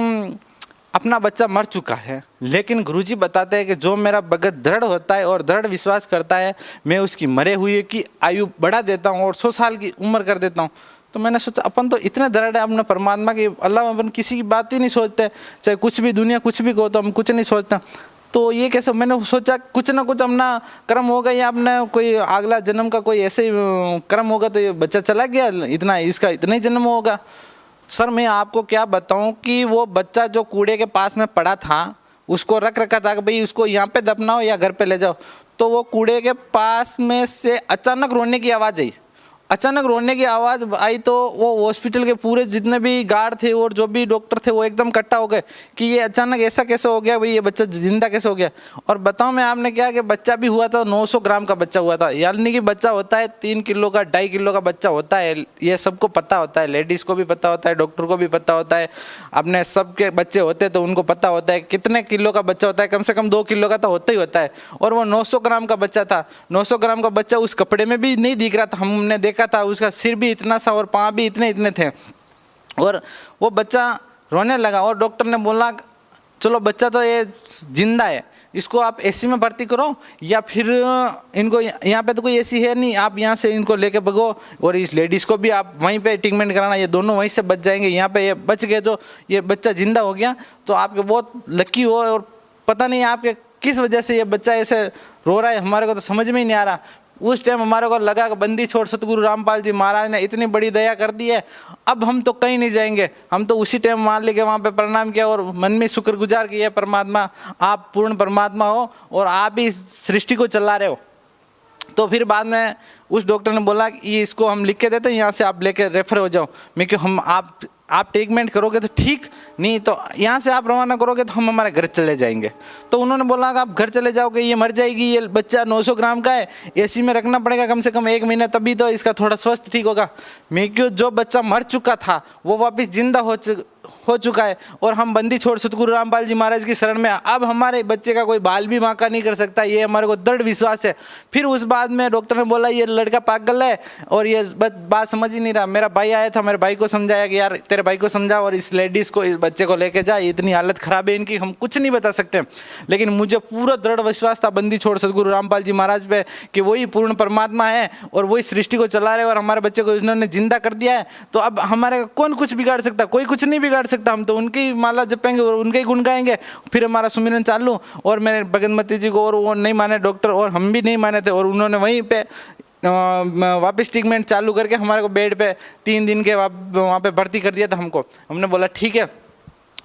अपना बच्चा मर चुका है। लेकिन गुरुजी बताते हैं कि जो मेरा भगत दृढ़ होता है और दृढ़ विश्वास करता है, मैं उसकी मरे हुए की आयु बढ़ा देता हूँ और 100 साल की उम्र कर देता हूँ। तो मैंने सोचा अपन तो इतने दृढ़ है अपने परमात्मा की, अल्लाह अपन किसी की बात ही नहीं सोचते, चाहे कुछ भी दुनिया कुछ भी कहो तो हम कुछ नहीं सोचते। तो ये कैसे? मैंने सोचा कुछ ना कुछ अपना कर्म होगा या अपना कोई अगला जन्म का कोई ऐसे कर्म होगा, तो ये बच्चा चला गया, इतना इसका इतना ही जन्म होगा। सर मैं आपको क्या बताऊं कि वो बच्चा जो कूड़े के पास में पड़ा था उसको रख रखा था कि भाई उसको यहाँ पे दफनाओ या घर पे ले जाओ। तो वो कूड़े के पास में से अचानक रोने की आवाज़ आई। अचानक रोने की आवाज़ आई तो वो हॉस्पिटल के पूरे जितने भी गार्ड थे और जो भी डॉक्टर थे वो एकदम इकट्ठा हो गए कि ये अचानक ऐसा कैसे हो गया, भाई ये बच्चा जिंदा कैसे हो गया। और बताओ मैं आपने क्या कि बच्चा भी हुआ था 900 ग्राम का बच्चा हुआ था, यानी कि बच्चा होता है 3 किलो का 2.5 किलो का बच्चा होता है। ये सबको पता होता है, लेडीज़ को भी पता होता है, डॉक्टर को भी पता होता है, अपने सबके बच्चे होते हैं तो उनको पता होता है कितने किलो का बच्चा होता है। कम से कम 2 किलो का तो होता ही होता है, और वो 900 ग्राम का बच्चा था। 900 ग्राम का बच्चा उस कपड़े में भी नहीं दिख रहा था, हमने देखा था उसका सिर भी इतना सा और पाँव भी इतने इतने थे। और वो बच्चा रोने लगा और डॉक्टर ने बोला चलो बच्चा तो ये जिंदा है, इसको आप एसी में भर्ती करो या फिर इनको यहाँ पे तो कोई एसी है नहीं, आप यहाँ से इनको लेके भगो, और इस लेडीज़ को भी आप वहीं पे ट्रीटमेंट कराना, ये दोनों वहीं से बच जाएंगे। यहाँ पे ये बच गए, जो ये बच्चा जिंदा हो गया तो आपके बहुत लकी हो। और पता नहीं आपके किस वजह से ये बच्चा ऐसे रो रहा है, हमारे को तो समझ में ही नहीं आ रहा। उस टाइम हमारे को लगा कि बंदी छोड़ सतगुरु रामपाल जी महाराज ने इतनी बड़ी दया कर दी है, अब हम तो कहीं नहीं जाएंगे। हम तो उसी टाइम मान लेके वहाँ पे प्रणाम किया और मन में शुक्रगुजार किया, परमात्मा आप पूर्ण परमात्मा हो और आप ही सृष्टि को चला रहे हो। तो फिर बाद में उस डॉक्टर ने बोला कि इसको हम लिख के देते हैं, यहाँ से आप लेके रेफर हो जाओ। मैं कि हम आप आप ट्रीटमेंट करोगे तो ठीक, नहीं तो यहाँ से आप रवाना करोगे तो हम हमारे घर चले जाएंगे। तो उन्होंने बोला कि आप घर चले जाओगे, ये मर जाएगी, ये बच्चा 900 ग्राम का है, एसी में रखना पड़ेगा कम से कम 1 महीना, तभी तो इसका थोड़ा स्वस्थ ठीक होगा। मैं क्यों, जो बच्चा मर चुका था वो वापस जिंदा हो चुका है, और हम बंदी छोड़ सतगुरु रामपाल जी महाराज की शरण में, अब हमारे बच्चे का कोई बाल भी बांका नहीं कर सकता, ये हमारे को दृढ़ विश्वास है। फिर उस बाद में डॉक्टर ने बोला ये लड़का पागल है और ये बात समझ ही नहीं रहा। मेरा भाई आया था, मेरे भाई को समझाया कि यार तेरे भाई को समझा और इस लेडीज़ को, इस बच्चे को लेके जा, इतनी हालत ख़राब है इनकी, हम कुछ नहीं बता सकते। लेकिन मुझे पूरा दृढ़ विश्वास था बंदी छोड़ सतगुरु रामपाल जी महाराज पे कि वही पूर्ण परमात्मा है और वही सृष्टि को चला रहे और हमारे बच्चे को इन्होंने जिंदा कर दिया है। तो अब हमारे कौन कुछ बिगाड़ सकता, कोई कुछ नहीं बिगाड़ सकता, हम तो उनकी माला जपेंगे और उनके ही गुण गाएंगे। फिर हमारा सुमिरन चालू, और मेरे भगतमती जी को, और वो नहीं माने डॉक्टर और हम भी नहीं माने थे, और उन्होंने वहीं पे वापस ट्रीटमेंट चालू करके हमारे को बेड पे 3 दिन के वहाँ पे भर्ती कर दिया था हमको। हमने बोला ठीक है,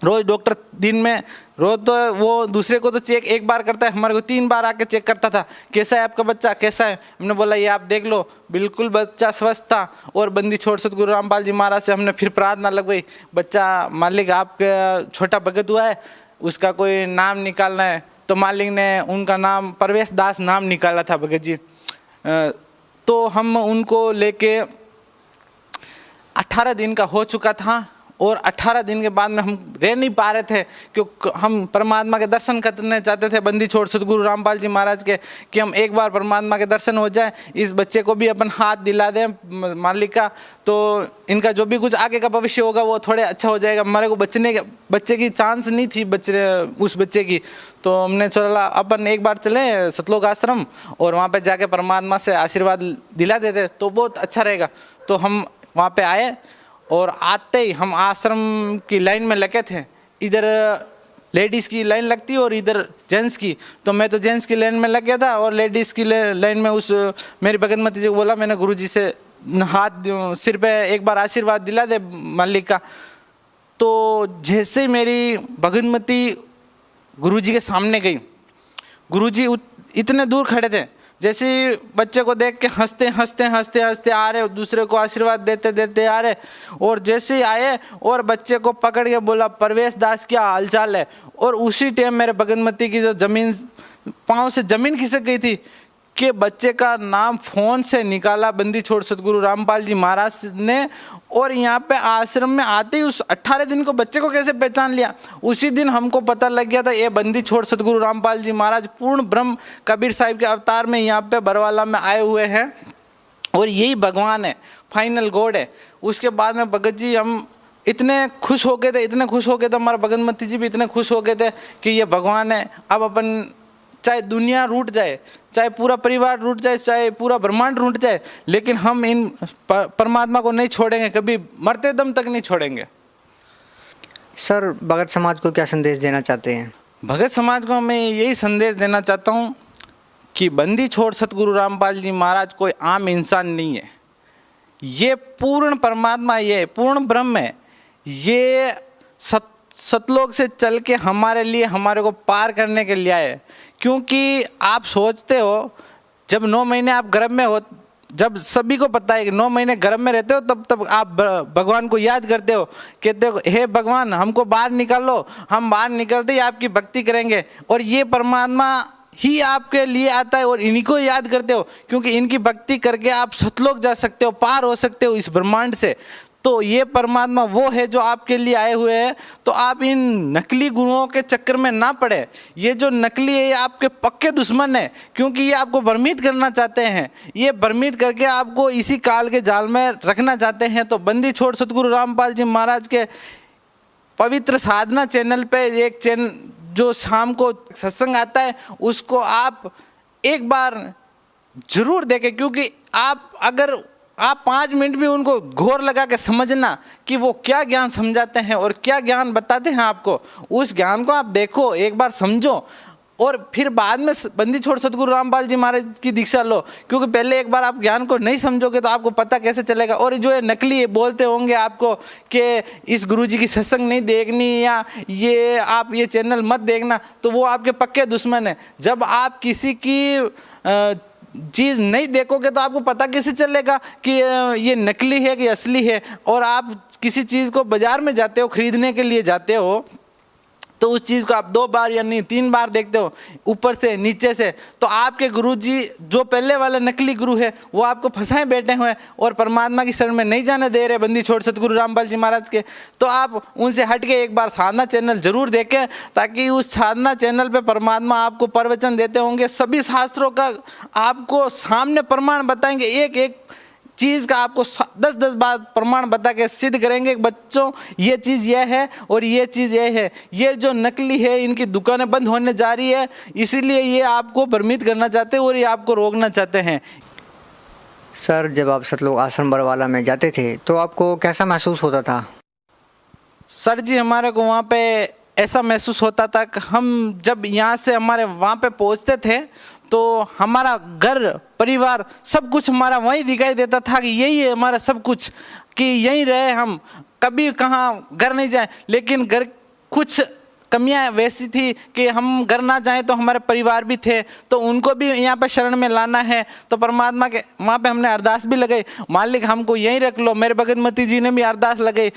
रोज़ डॉक्टर दिन में, रोज़ तो वो दूसरे को तो चेक 1 बार करता है, हमारे को 3 बार आके चेक करता था, कैसा है आपका बच्चा, कैसा है। हमने बोला ये आप देख लो, बिल्कुल बच्चा स्वस्थ था। और बंदी छोड़ सतगुरु रामपाल जी महाराज से हमने फिर प्रार्थना लगवाई, बच्चा मालिक आपका छोटा भगत हुआ है, उसका कोई नाम निकालना है। तो मालिक ने उनका नाम परवेश दास नाम निकाला था भगत जी। तो हम उनको लेके 18 दिन का हो चुका था, और 18 दिन के बाद में हम रह नहीं पा रहे थे, क्योंकि हम परमात्मा के दर्शन करने चाहते थे बंदी छोड़ सतगुरु रामपाल जी महाराज के, कि हम एक बार परमात्मा के दर्शन हो जाए, इस बच्चे को भी अपन हाथ दिला दें मालिक का, तो इनका जो भी कुछ आगे का भविष्य होगा वो थोड़े अच्छा हो जाएगा। हमारे को बच्चे की चांस नहीं थी उस बच्चे की। तो हमने चला अपन एक बार चले सतलोक आश्रम और वहाँ पे जाके परमात्मा से आशीर्वाद दिला देते तो बहुत अच्छा रहेगा। तो हम वहाँ पे आए, और आते ही हम आश्रम की लाइन में लगे थे। इधर लेडीज़ की लाइन लगती और इधर जेंट्स की, तो मैं तो जेंट्स की लाइन में लग गया था, और लेडीज़ की लाइन में उस मेरी भगतमती जी को बोला, मैंने गुरुजी से हाथ सिर पे एक बार आशीर्वाद दिला दे मालिक का। तो जैसे मेरी भगतमती गुरुजी के सामने गई, गुरुजी इतने दूर खड़े थे, जैसे बच्चे को देख के हंसते हंसते हंसते हंसते आ रहे, दूसरे को आशीर्वाद देते देते आ रहे, और जैसे ही आए और बच्चे को पकड़ के बोला परवेश दास क्या हालचाल है। और उसी टाइम मेरे भगतमती की जो जमीन, पाँव से जमीन खिसक गई थी कि बच्चे का नाम फ़ोन से निकाला बंदी छोड़ सतगुरु रामपाल जी महाराज ने, और यहाँ पे आश्रम में आते ही उस 18 दिन को बच्चे को कैसे पहचान लिया। उसी दिन हमको पता लग गया था ये बंदी छोड़ सतगुरु रामपाल जी महाराज पूर्ण ब्रह्म कबीर साहिब के अवतार में यहाँ पे बरवाला में आए हुए हैं, और यही भगवान है, फाइनल गॉड है। उसके बाद में भगत जी हम इतने खुश हो गए थे, इतने खुश हो गए थे, हमारा भगतमती जी भी इतने खुश हो गए थे कि ये भगवान है। अब अपन चाहे दुनिया रूठ जाए, चाहे पूरा परिवार रूठ जाए, चाहे पूरा ब्रह्मांड रूठ जाए, लेकिन हम इन परमात्मा को नहीं छोड़ेंगे, कभी मरते दम तक नहीं छोड़ेंगे। सर भगत समाज को क्या संदेश देना चाहते हैं? भगत समाज को मैं यही संदेश देना चाहता हूँ कि बंदी छोड़ सतगुरु रामपाल जी महाराज कोई आम इंसान नहीं है, ये पूर्ण परमात्मा, ये पूर्ण ब्रह्म है। ये सतलोक से चल के हमारे लिए, हमारे को पार करने के लिए आए। क्योंकि आप सोचते हो जब 9 महीने आप गर्भ में हो, जब सभी को पता है कि 9 महीने गर्भ में रहते हो, तब आप भगवान को याद करते हो, कहते हो हे भगवान हमको बाहर निकालो, हम बाहर निकलते ही आपकी भक्ति करेंगे। और ये परमात्मा ही आपके लिए आता है और इन्हीं को याद करते हो, क्योंकि इनकी भक्ति करके आप सतलोक जा सकते हो, पार हो सकते हो इस ब्रह्मांड से। तो ये परमात्मा वो है जो आपके लिए आए हुए हैं। तो आप इन नकली गुरुओं के चक्कर में ना पड़े। ये जो नकली है ये आपके पक्के दुश्मन है, क्योंकि ये आपको भ्रमित करना चाहते हैं, ये भ्रमित करके आपको इसी काल के जाल में रखना चाहते हैं। तो बंदी छोड़ सतगुरु रामपाल जी महाराज के पवित्र साधना चैनल पे एक चैनल जो शाम को सत्संग आता है, उसको आप एक बार जरूर देखें, क्योंकि अगर आप 5 मिनट भी उनको घोर लगा के समझना कि वो क्या ज्ञान समझाते हैं और क्या ज्ञान बताते हैं आपको, उस ज्ञान को आप देखो, एक बार समझो, और फिर बाद में बंदी छोड़ सतगुरु रामपाल जी महाराज की दीक्षा लो। क्योंकि पहले एक बार आप ज्ञान को नहीं समझोगे तो आपको पता कैसे चलेगा। और जो है नकली बोलते होंगे आपको कि इस गुरुजी की सत्संग नहीं देखनी, या ये आप ये चैनल मत देखना, तो वो आपके पक्के दुश्मन है। जब आप किसी की चीज़ नहीं देखोगे तो आपको पता कैसे चलेगा कि ये नकली है कि असली है। और आप किसी चीज़ को बाजार में जाते हो खरीदने के लिए जाते हो तो उस चीज़ को आप 2 बार या नहीं 3 बार देखते हो, ऊपर से नीचे से, तो आपके गुरुजी जो पहले वाले नकली गुरु है वो आपको फंसाए बैठे हुए हैं और परमात्मा की शरण में नहीं जाने दे रहे बंदी छोड़ सतगुरु रामपाल जी महाराज के। तो आप उनसे हट के एक बार साधना चैनल जरूर देखें, ताकि उस साधना चैनल पे परमात्मा आपको प्रवचन देते होंगे, सभी शास्त्रों का आपको सामने प्रमाण बताएंगे, एक एक चीज़ का आपको 10-10 बार प्रमाण बता के सिद्ध करेंगे कि बच्चों ये चीज़ ये है और ये चीज़ ये है, ये जो नकली है इनकी दुकानें बंद होने जा रही है, इसीलिए ये आपको भ्रमित करना चाहते हैं और ये आपको रोकना चाहते हैं। सर जब आप सतलोक आश्रम बरवाला में जाते थे तो आपको कैसा महसूस होता था? सर जी हमारे को वहाँ पे ऐसा महसूस होता था कि हम जब यहाँ से हमारे वहाँ पे पहुँचते थे तो हमारा घर परिवार सब कुछ हमारा वहीं दिखाई देता था कि यही है हमारा सब कुछ, कि यहीं रहे हम, कभी कहाँ घर नहीं जाए। लेकिन घर कुछ कमियां वैसी थी कि हम घर ना जाएं तो हमारे परिवार भी थे, तो उनको भी यहाँ पे शरण में लाना है। तो परमात्मा के वहाँ पे हमने अरदास भी लगाई, मालिक हमको यहीं रख लो। मेरे भगतमती जी ने भी अरदास लगाई।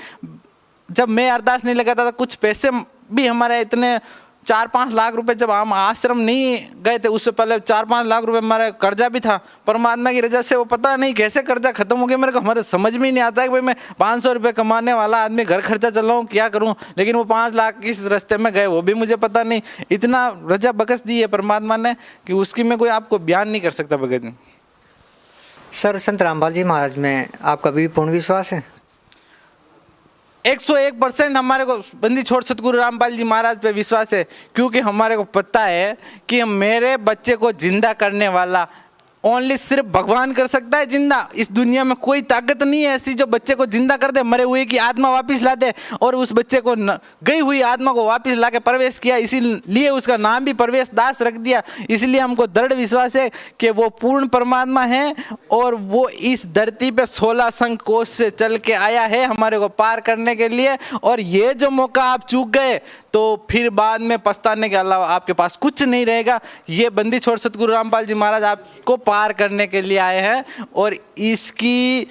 जब मैं अरदास नहीं लगाता था, कुछ पैसे भी हमारे इतने 4-5 लाख रुपए, जब हम आश्रम नहीं गए थे उससे पहले 4-5 लाख रुपए हमारा कर्जा भी था। परमात्मा की रजा से वो पता नहीं कैसे कर्जा खत्म हो गया मेरे को, हमारे समझ में ही नहीं आता है कि भाई मैं 500 रुपये कमाने वाला आदमी घर खर्चा चलाऊँ क्या करूँ, लेकिन वो 5 लाख किस रास्ते में गए वो भी मुझे पता नहीं। इतना रजा बख्श दी है परमात्मा ने कि उसकी मैं कोई आपको बयान नहीं कर सकता भगत जी। सर संत रामपाल जी महाराज में आपका भी पूर्ण विश्वास है? 101% हमारे को बंदी छोड़ सतगुरु रामपाल जी महाराज पे विश्वास है, क्योंकि हमारे को पता है कि मेरे बच्चे को जिंदा करने वाला ओनली सिर्फ भगवान कर सकता है जिंदा। इस दुनिया में कोई ताकत नहीं है ऐसी जो बच्चे को जिंदा कर दे, मरे हुए की आत्मा वापस ला दे। और उस बच्चे को गई हुई आत्मा को वापस ला के प्रवेश किया, इसीलिए उसका नाम भी प्रवेश दास रख दिया। इसलिए हमको दृढ़ विश्वास है कि वो पूर्ण परमात्मा है और वो इस धरती पे 16 संख कोष से चल के आया है हमारे को पार करने के लिए। और ये जो मौका आप चूक गए तो फिर बाद में पछताने के अलावा आपके पास कुछ नहीं रहेगा। ये बंदी छोड़ सतगुरु रामपाल जी महाराज आपको पार करने के लिए आए हैं और इसकी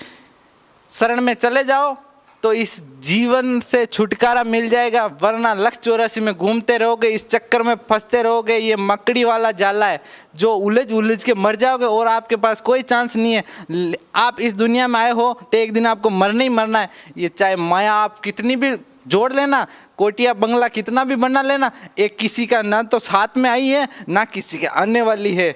शरण में चले जाओ तो इस जीवन से छुटकारा मिल जाएगा, वरना 184 में घूमते रहोगे, इस चक्कर में फंसते रहोगे। ये मकड़ी वाला जाला है जो उलझ के मर जाओगे और आपके पास कोई चांस नहीं है। आप इस दुनिया में आए हो तो एक दिन आपको मरना ही मरना है। ये चाहे माया आप कितनी भी जोड़ लेना, कोटिया बंगला कितना भी बना लेना, एक किसी का ना तो साथ में आई है ना किसी के आने वाली है।